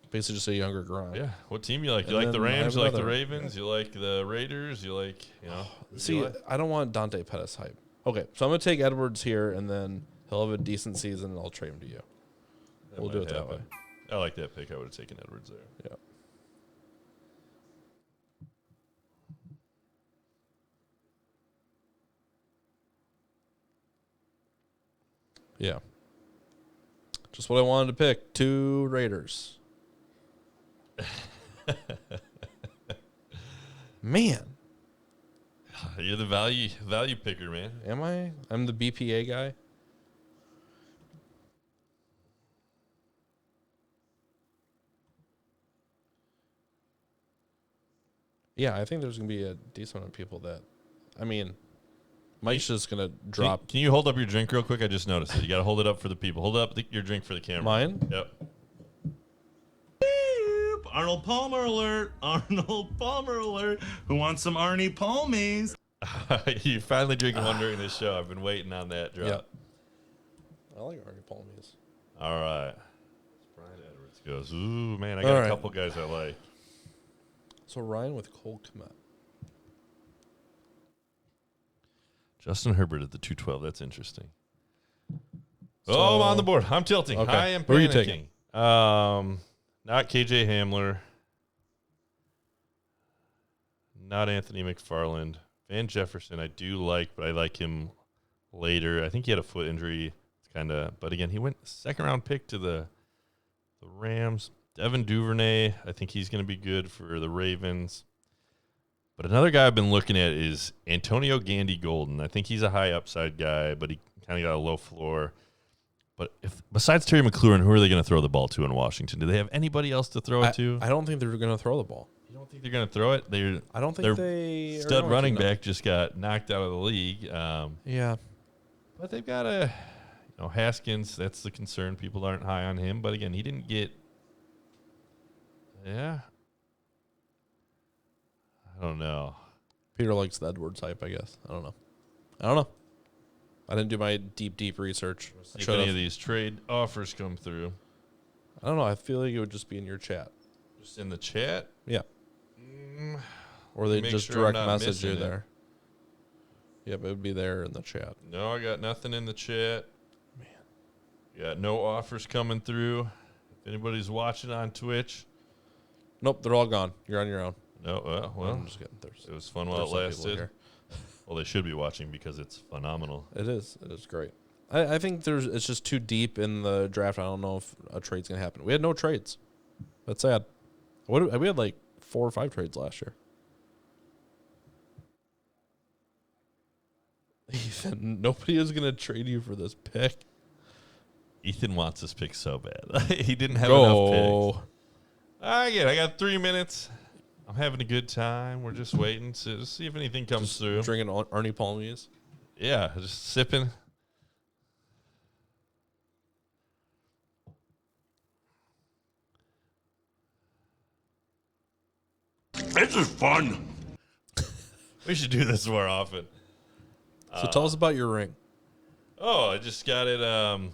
basically just a younger Gronk. Yeah. What team you like? You like the Rams? You like the Ravens? You like the Raiders? You like, See, I don't want Dante Pettis hype. Okay, so I'm going to take Edwards here, and then he'll have a decent season, and I'll trade him to you. We'll do it that way. I like that pick. I would have taken Edwards there. Yeah. Yeah. Just what I wanted to pick. 2 Raiders. Man. You're the value picker, man. Am I? I'm the BPA guy. Yeah, I think there's going to be a decent amount of people that, Mike's just going to drop. Can you hold up your drink real quick? I just noticed it. You got to hold it up for the people. Hold up your drink for the camera. Mine? Yep. Beep. Arnold Palmer alert. Arnold Palmer alert. Who wants some Arnie Palmies? You finally drinking one during this show. I've been waiting on that drop. Yep. I like Arnie Palmies. All right. Brian Edwards goes, ooh, man, I got a couple guys I like. So Ryan with Cole Kmet. Justin Herbert at the 212. That's interesting. So, I'm on the board. I'm tilting. Okay. I am panicking. Who are you taking? Not KJ Hamler. Not Anthony McFarland. Van Jefferson I do like, but I like him later. I think he had a foot injury. But again, he went second-round pick to the Rams. Devin Duvernay, I think he's going to be good for the Ravens. But another guy I've been looking at is Antonio Gandy Golden. I think he's a high upside guy, but he kind of got a low floor. But besides Terry McLaurin, who are they going to throw the ball to in Washington? Do they have anybody else to throw it to? I don't think they're going to throw the ball. You don't think they're going to throw it? I don't think they stud running back just got knocked out of the league. Yeah. But they've got Haskins. That's the concern. People aren't high on him. But again, he didn't get. Yeah. I don't know. Peter likes the Edwards hype, I guess. I don't know. I didn't do my deep research. If any of these trade offers come through. I don't know. I feel like it would just be in your chat. Just in the chat? Yeah. Or they just direct message you there. Yep, it would be there in the chat. No, I got nothing in the chat. Man. Got no offers coming through. If anybody's watching on Twitch. Nope, they're all gone. You're on your own. No, well, I'm just getting thirsty. It was fun while it lasted. Well, they should be watching because it's phenomenal. It is. It is great. I think it's just too deep in the draft. I don't know if a trade's going to happen. We had no trades. That's sad. We had like 4 or 5 trades last year. Ethan, nobody is going to trade you for this pick. Ethan wants this pick so bad. He didn't have enough picks. I got 3 minutes. I'm having a good time. We're just waiting to see if anything comes through. Drinking Arnie Palmies? Yeah, just sipping. This is fun. We should do this more often. So tell us about your ring. Oh, I just got it. The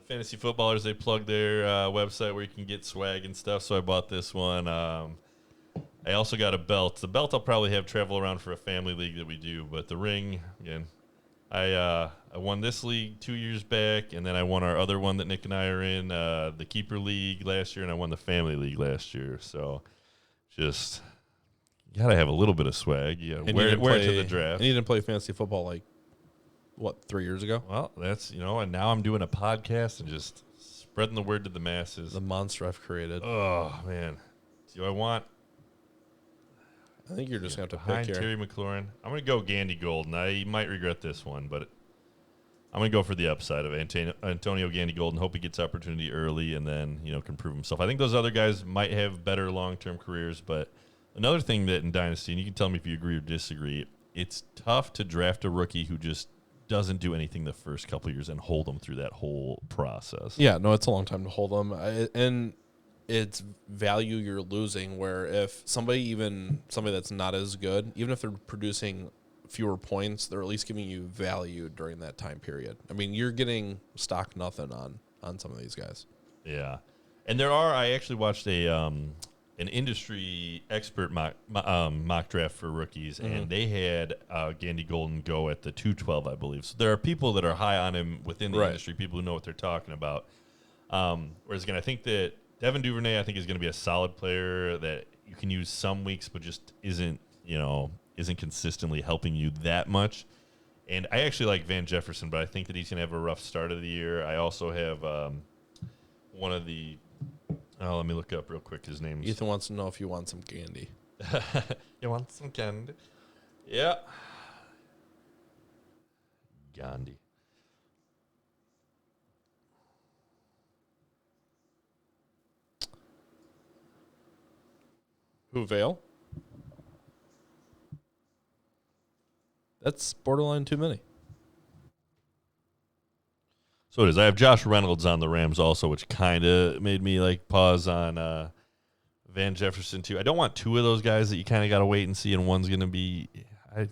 Fantasy Footballers, they plug their website where you can get swag and stuff, so I bought this one. I also got a belt. The belt I'll probably have travel around for a family league that we do, but the ring, again, I won this league 2 years back, and then I won our other one that Nick and I are in, the Keeper League last year, and I won the Family League last year. So just you got to have a little bit of swag. You got to wear it to the draft. And you didn't play fantasy football 3 years ago? Well, that's, and now I'm doing a podcast and just spreading the word to the masses. The monster I've created. Oh, man. Do I want... I think you're just going to have to pick here. Terry McLaurin. I'm going to go Gandy Golden. I might regret this one, but I'm going to go for the upside of Antonio Gandy Golden. Hope he gets opportunity early and then, can prove himself. I think those other guys might have better long-term careers, but another thing that in Dynasty, and you can tell me if you agree or disagree, it's tough to draft a rookie who just doesn't do anything the first couple of years and hold them through that whole process. Yeah, no, it's a long time to hold them. And it's value you're losing, where if somebody that's not as good, even if they're producing fewer points, they're at least giving you value during that time period. I mean, you're getting stock nothing on some of these guys. Yeah. And I actually watched an industry expert mock draft for rookies, and they had Gandy Golden go at the 212, I believe. So there are people that are high on him within the industry, people who know what they're talking about. Whereas, again, I think that Devin Duvernay, is going to be a solid player that you can use some weeks, but just isn't consistently helping you that much. And I actually like Van Jefferson, but I think that he's going to have a rough start of the year. I also have one of the... Oh, let me look up real quick his name. Ethan wants to know if you want some candy. You want some candy? Yeah. Gandhi. Who, Vale? That's borderline too many. So it is. I have Josh Reynolds on the Rams also, which kind of made me pause on Van Jefferson too. I don't want two of those guys that you kind of got to wait and see, and one's going to be, I'm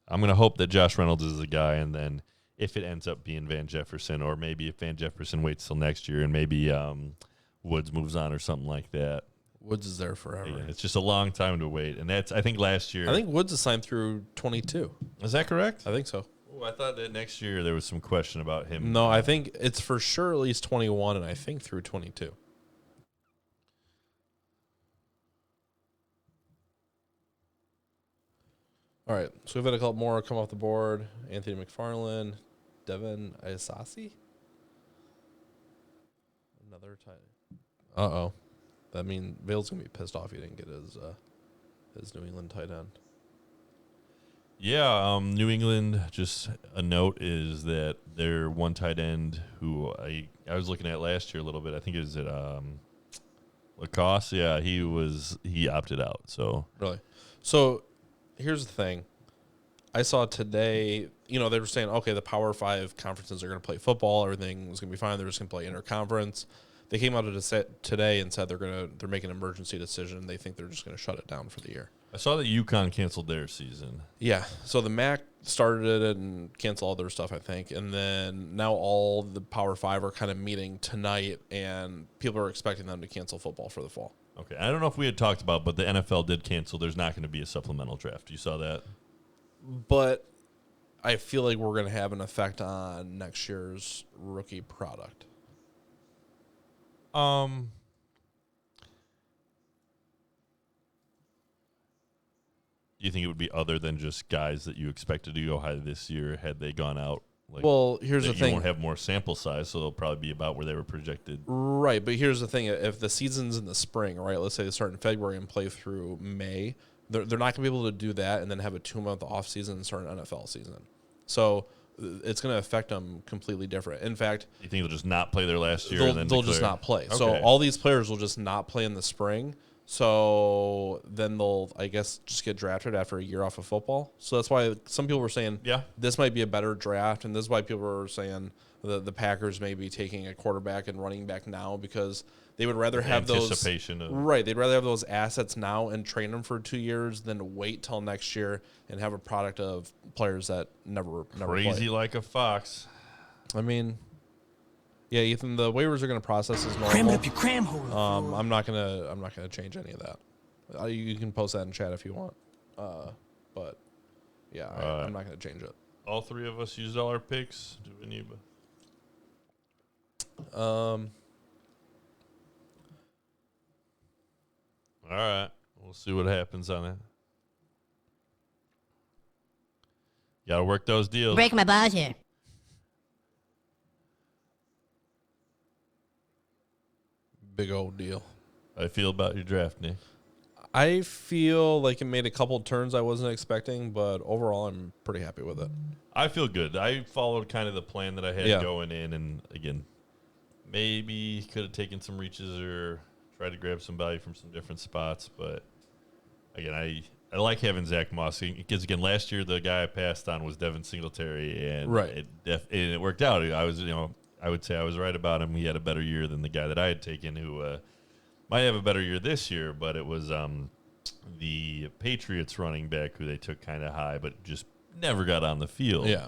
going to hope that Josh Reynolds is the guy, and then if it ends up being Van Jefferson, or maybe if Van Jefferson waits till next year and maybe Woods moves on or something like that. Woods is there forever. Yeah, it's just a long time to wait, and I think last year. I think Woods is signed through 22. Is that correct? I think so. Oh, I thought that next year there was some question about him. No, I think it's for sure at least 21, and I think through 22. All right, so we've had a couple more come off the board. Anthony McFarland, Devin Isasi. Another tight. Uh-oh. That means Vale's going to be pissed off he didn't get his New England tight end. Yeah, New England, just a note is that their one tight end who I was looking at last year a little bit, I think it was at Lacoste. Yeah, he opted out. So really? So here's the thing. I saw today, they were saying, okay, the Power 5 conferences are going to play football. Everything was going to be fine. They're just going to play interconference. They came out today and said they're making an emergency decision. They think they're just going to shut it down for the year. I saw that UConn canceled their season. Yeah. So the MAC started it and canceled all their stuff, I think. And then now all the Power 5 are kind of meeting tonight, and people are expecting them to cancel football for the fall. Okay. I don't know if we had talked about, but the NFL did cancel. There's not going to be a supplemental draft. You saw that? But I feel like we're going to have an effect on next year's rookie product. Do you think it would be other than just guys that you expected to go high this year had they gone out? Well, here's the thing. You won't have more sample size, so they'll probably be about where they were projected. Right, but here's the thing. If the season's in the spring, right, let's say they start in February and play through May, they're not going to be able to do that and then have a 2-month off season and start an NFL season. So it's going to affect them completely different. In fact, you think they'll just not play their last year? They'll just not play. Okay. So all these players will just not play in the spring. So then they'll, I guess, just get drafted after a year off of football. So that's why some people were saying, this might be a better draft. And this is why people were saying the Packers may be taking a quarterback and running back now because they would rather have those. Right. They'd rather have those assets now and train them for 2 years than wait till next year and have a product of players that never crazy play. Like a fox. I mean, yeah, Ethan, the waivers are going to process as normal. Cram it up your cram hole. I'm not gonna change any of that. You can post that in chat if you want. But yeah, I'm not gonna change it. All three of us used all our picks. Do we need? All right, we'll see what happens on it. Gotta work those deals. Break my balls here. Big old deal. How do you feel about your draft, Nick? I feel like it made a couple turns I wasn't expecting, but overall, I'm pretty happy with it. I feel good. I followed kind of the plan that I had going in, and again, maybe could have taken some reaches or tried to grab some value from some different spots. But again, I like having Zach Moss because again, last year the guy I passed on was Devin Singletary, and it worked out. I would say I was right about him. He had a better year than the guy that I had taken, who might have a better year this year, but it was the Patriots running back who they took kind of high, but just never got on the field. Yeah.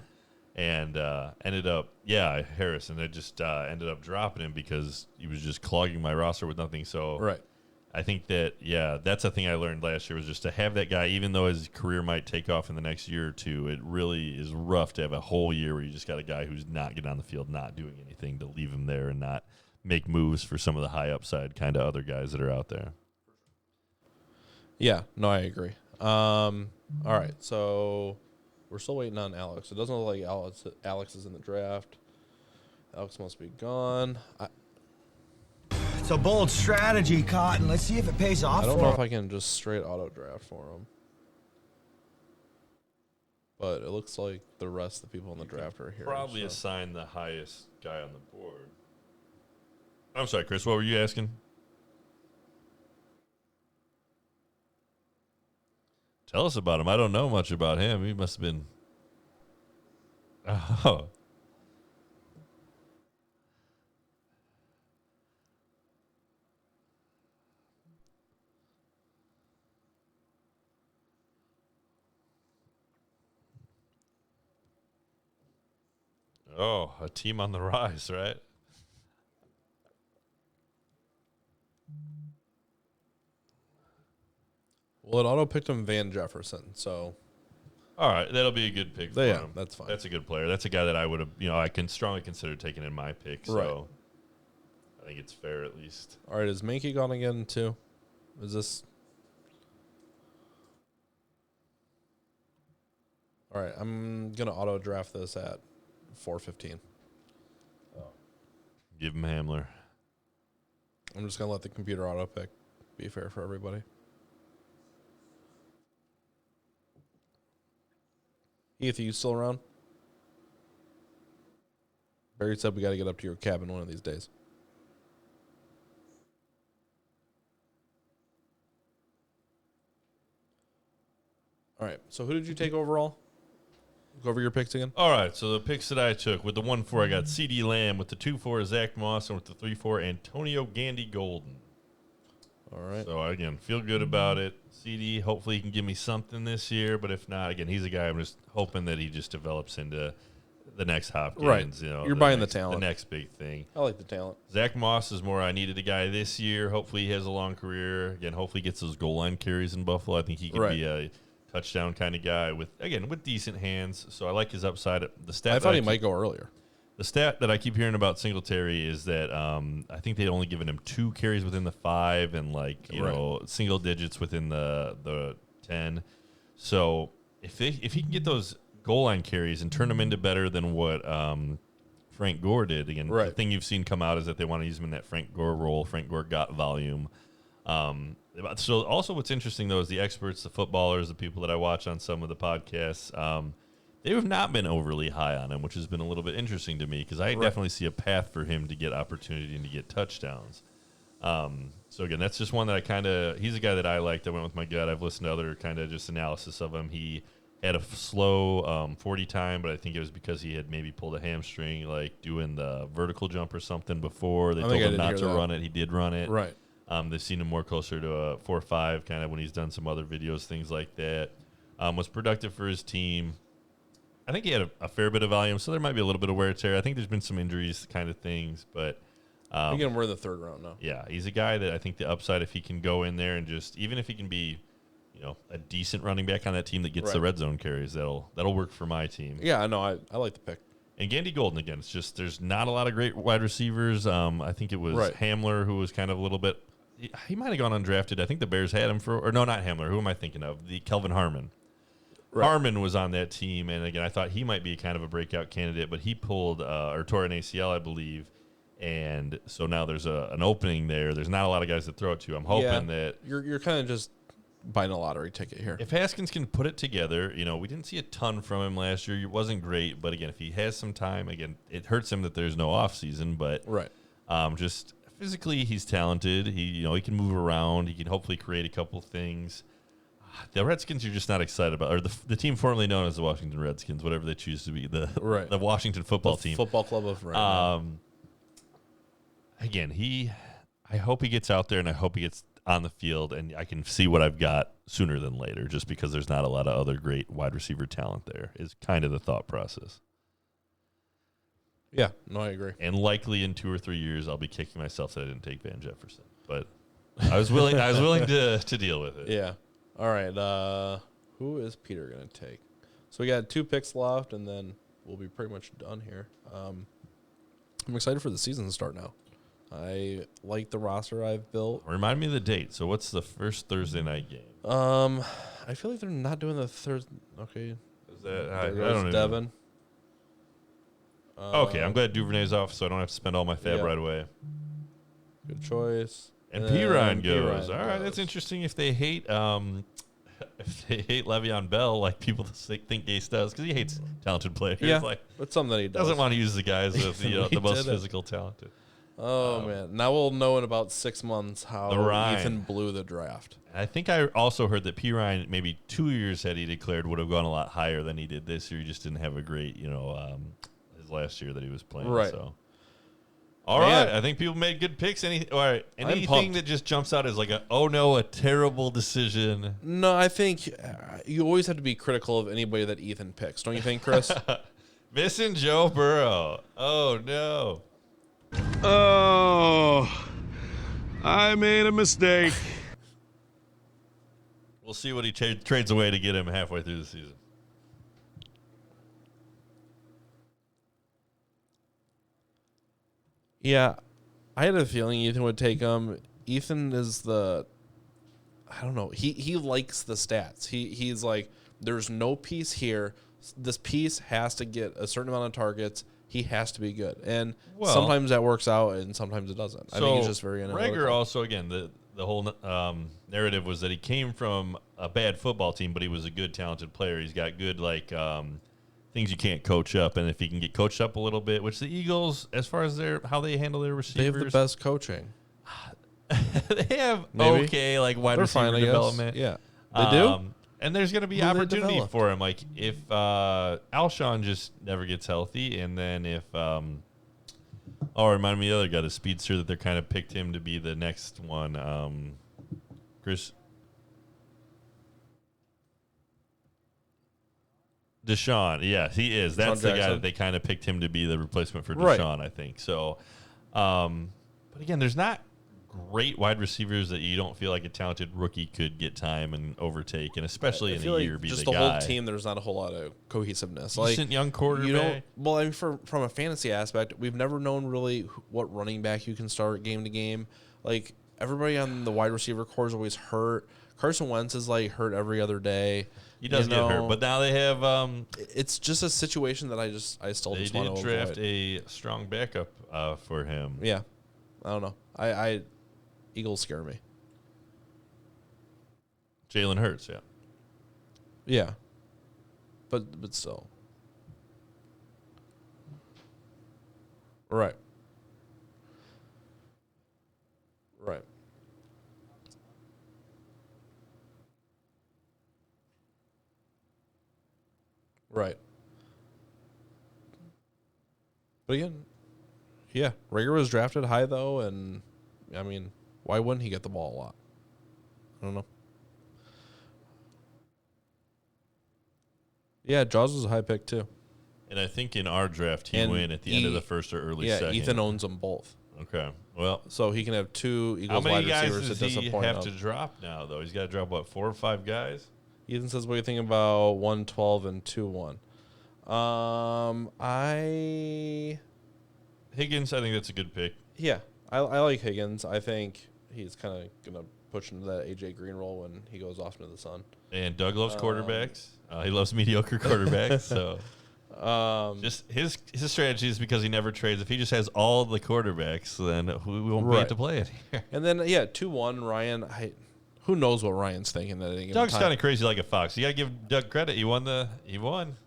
And ended up, Harrison. I just ended up dropping him because he was just clogging my roster with nothing. So I think that, that's a thing I learned last year was just to have that guy, even though his career might take off in the next year or two, it really is rough to have a whole year where you just got a guy who's not getting on the field, not doing anything, to leave him there and not make moves for some of the high upside kind of other guys that are out there. Yeah, no, I agree. All right, so we're still waiting on Alex. It doesn't look like Alex is in the draft. Alex must be gone. It's a bold strategy, Cotton. Let's see if it pays off. I don't know if I can just straight auto draft for him. But it looks like the rest of the people in the draft are here. Probably assign the highest guy on the board. I'm sorry, Chris, what were you asking? Tell us about him. I don't know much about him. He must have been... Oh. Oh, a team on the rise, right? Well, it auto-picked him Van Jefferson, so... All right, that'll be a good pick for him. That's fine. That's a good player. That's a guy that I would have, I can strongly consider taking in my pick, so I think it's fair at least. All right, is Mankey gone again, too? Is this... All right, I'm going to auto-draft this at 4:15. Give him Hamler. I'm just going to let the computer auto-pick. Be fair for everybody. Heath, are you still around? Barry said we got to get up to your cabin one of these days. All right, so who did you take overall? Go over your picks again. All right, so the picks that I took, with the 1-4, I got C.D. Lamb. With the 2-4, Zach Moss. And with the 3-4, Antonio Gandy Golden. All right. So, again, feel good about it. CD, hopefully he can give me something this year. But if not, again, he's a guy I'm just hoping that he just develops into the next Hopkins. Right. You're buying the talent. The next big thing. I like the talent. Zach Moss is more I needed a guy this year. Hopefully he has a long career. Again, hopefully he gets those goal line carries in Buffalo. I think he can be a touchdown kind of guy with decent hands. So I like his upside. The stat I thought he might go earlier. The stat that I keep hearing about Singletary is that I think they'd only given him 2 carries within the 5 and single digits within the 10. So if he can get those goal line carries and turn them into better than what Frank Gore did, again, the thing you've seen come out is that they want to use him in that Frank Gore role. Frank Gore got volume. So also what's interesting, though, is the experts, the footballers, the people that I watch on some of the podcasts, they have not been overly high on him, which has been a little bit interesting to me because I definitely see a path for him to get opportunity and to get touchdowns. So again, that's just one that he's a guy that I liked. I went with my gut. I've listened to other kind of just analysis of him. He had a slow 40 time, but I think it was because he had maybe pulled a hamstring, like doing the vertical jump or something before. They told him not to run it. He did run it. Right. They've seen him more closer to a 4.5 kind of when he's done some other videos, things like that. Was productive for his team. I think he had a fair bit of volume, so there might be a little bit of wear and tear. I think there's been some injuries kind of things, but again, we're in the third round now. Yeah, he's a guy that I think the upside, if he can go in there and just, even if he can be, a decent running back on that team that gets the red zone carries, that'll work for my team. Yeah, no, I like the pick. And Gandy Golden, again, it's just there's not a lot of great wide receivers. I think it was Hamler who was kind of a little bit, he might have gone undrafted. I think the Bears had him not Hamler. Who am I thinking of? The Kelvin Harmon. Right. Harmon was on that team, and again, I thought he might be kind of a breakout candidate, but he pulled or tore an ACL, I believe. And so now there's an opening there. There's not a lot of guys to throw it to. I'm hoping that you're kind of just buying a lottery ticket here. If Haskins can put it together, we didn't see a ton from him last year. It wasn't great, but again, if he has some time, again, it hurts him that there's no off season. But just physically, he's talented. He can move around. He can hopefully create a couple things. The Redskins you're just not excited about, or the team formerly known as the Washington Redskins, whatever they choose to be, the Washington football team, football club of Again, I hope he gets out there, and I hope he gets on the field, and I can see what I've got sooner than later, just because there's not a lot of other great wide receiver talent there, is kind of the thought process. Yeah, no, I agree. And likely in 2 or 3 years, I'll be kicking myself that I didn't take Van Jefferson, but I was willing to deal with it. Yeah. All right. Who is Peter going to take? So we got 2 picks left, and then we'll be pretty much done here. I'm excited for the season to start now. I like the roster I've built. Remind me of the date. So what's the first Thursday night game? I feel like they're not doing the Thursday. Okay. Is that I don't know. Devin. Okay, I'm glad Duvernay's off, so I don't have to spend all my fab right away. Good choice. And Pirine goes. All right, that's interesting. If they hate Le'Veon Bell, like people think Gase does, because he hates talented players. Yeah, like, that's something that he does. Doesn't want to use the guys with the most physical talented. Oh, man. Now we'll know in about 6 months how Ethan blew the draft. I think I also heard that Pirine, maybe 2 years had he declared, would have gone a lot higher than he did this year. He just didn't have a great, his last year that he was playing. Right. So. All right. I think people made good picks. Anything that just jumps out as like a terrible decision. No, I think you always have to be critical of anybody that Ethan picks. Don't you think, Chris? Missing Joe Burrow. Oh, no. Oh, I made a mistake. We'll see what he trades away to get him halfway through the season. Yeah, I had a feeling Ethan would take him. Ethan is I don't know. He likes the stats. He's like, there's no piece here. This piece has to get a certain amount of targets. He has to be good. And sometimes that works out and sometimes it doesn't. I think he's just very analytical. Rager also, again, the whole narrative was that he came from a bad football team, but he was a good, talented player. He's got good, things you can't coach up. And if he can get coached up a little bit, which the Eagles, as far as how they handle their receivers. They have the best coaching. They have wide receiver development. Yeah. They do? And there's going to be opportunity for him. Like, if Alshon just never gets healthy, and then if remind me of the other guy, the speedster that they're kind of picked him to be the next one. Chris Deshaun. Yeah, he is. That's the guy that they kind of picked him to be the replacement for Deshaun, I think. So, but again, there's not great wide receivers that you don't feel like a talented rookie could get time and overtake, and especially in a year be just the guy. Whole team, there's not a whole lot of cohesiveness. Decent young quarterback. From a fantasy aspect, we've never known really what running back you can start game to game. Like, everybody on the wide receiver core is always hurt. Carson Wentz is hurt every other day. He does get hurt, but now they have. It's just a situation that I still just want to avoid. They did draft a strong backup for him. Yeah, I don't know. Eagles scare me. Jalen Hurts, yeah. Yeah. But still. Right. Right. Right. But again, yeah, Rager was drafted high though, and I mean, why wouldn't he get the ball a lot? I don't know. Yeah, Jaws was a high pick too. And I think in our draft, he went at the end of the first or early second. Yeah, Ethan owns them both. Okay. Well, so he can have 2 Eagles wide receivers. How many guys does he have to drop now, though? He's got to drop, what, 4 or 5 guys? Ethan says, what do you think about 112 and 2-1? Higgins, I think that's a good pick. Yeah, I like Higgins. I think he's kind of going to push into that A.J. Green role when he goes off into the sun. And Doug loves quarterbacks. He loves mediocre quarterbacks, so... just his strategy is because he never trades. If he just has all the quarterbacks, then we won't be able to play it here. And then 2-1 Ryan. Who knows what Ryan's thinking that any Doug's kind of crazy like a fox. You gotta give Doug credit. He won.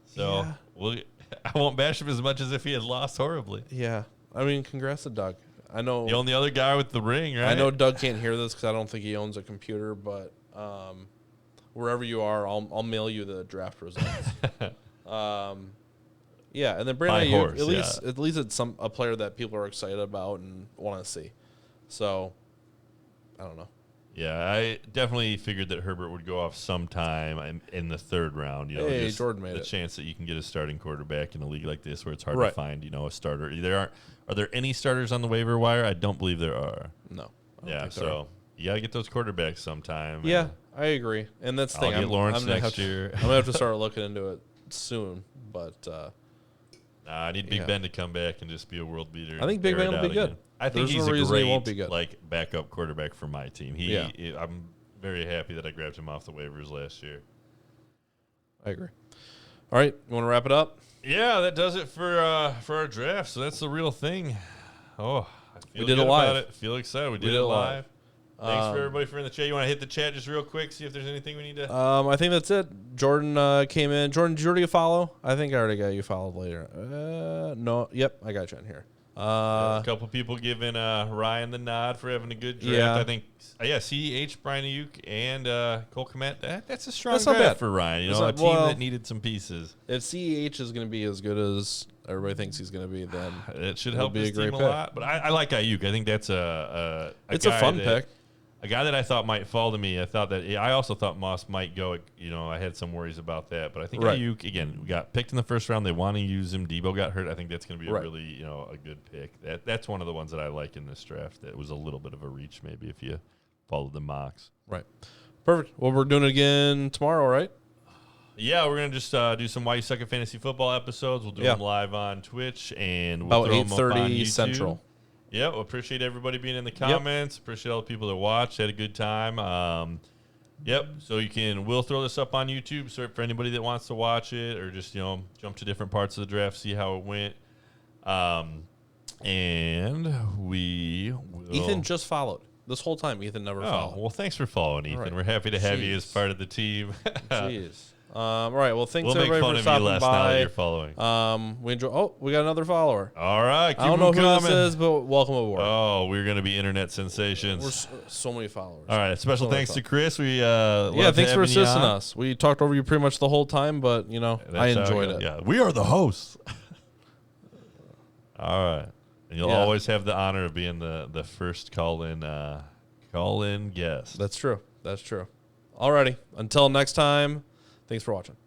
So I won't bash him as much as if he had lost horribly. Yeah, I mean, congrats to Doug. I know the only other guy with the ring, right? I know Doug can't hear this because I don't think he owns a computer, but wherever you are, I'll mail you the draft results. Yeah, and then Brandon Ayuk, at least it's a player that people are excited about and want to see. So, I don't know. Yeah, I definitely figured that Herbert would go off sometime in the 3rd round. You know, just Jordan made the chance that you can get a starting quarterback in a league like this where it's hard to find, a starter. Are there any starters on the waiver wire? I don't believe there are. No. Yeah, so you got to get those quarterbacks sometime. Yeah, I agree. And that's the thing. I'll get Lawrence next year. I'm going to have to start looking into it soon, but... I need Big Ben to come back and just be a world beater. I think Big Ben will be good. I think he's a great backup quarterback for my team. I'm very happy that I grabbed him off the waivers last year. I agree. All right, you want to wrap it up? Yeah, that does it for our draft. So that's the real thing. Oh, we did it live. Feel excited. We did it live. Thanks for everybody for in the chat. You want to hit the chat just real quick, see if there's anything we need to... I think that's it. Jordan came in. Jordan, did you already follow? I think I already got you followed later. No. Yep, I got you in here. A couple people giving Ryan the nod for having a good draft. I think, CEH, Brian Ayuk, and Cole Kmet. That's a strong draft for Ryan. A team that needed some pieces. If CEH is going to be as good as everybody thinks he's going to be, then it should help his team a lot. But I like Ayuk. I think that's it's a fun pick. A guy that I thought might fall to me. I also thought Moss might go. I had some worries about that, but I think Ayuk again. We got picked in the 1st round. They want to use him. Debo got hurt. I think that's going to be a really a good pick. That's one of the ones that I like in this draft. That was a little bit of a reach, maybe if you followed the mocks. Right. Perfect. Well, we're doing it again tomorrow, right? Yeah, we're gonna just do some Why You Suck at Fantasy Football episodes. We'll do them live on Twitch and we'll about 8:30 Central. Yeah, well, appreciate everybody being in the comments. Appreciate all the people that watched. Had a good time. So we'll throw this up on YouTube. So for anybody that wants to watch it or just, jump to different parts of the draft, see how it went. And we will. Ethan just followed. This whole time, Ethan never followed. Well, thanks for following, Ethan. Right. We're happy to have you as part of the team. Jeez. All right. Well, thanks everybody for stopping by. Now that you're following. We enjoy. Oh, we got another follower. All right. I don't know who this is, but welcome aboard. Oh, we're going to be internet sensations. We're so many followers. All right. Special thanks to Chris. We thanks for assisting us. We talked over you pretty much the whole time, but I enjoyed it. Yeah, we are the hosts. All right, and you'll always have the honor of being the first call in guest. That's true. Alrighty. Until next time. Thanks for watching.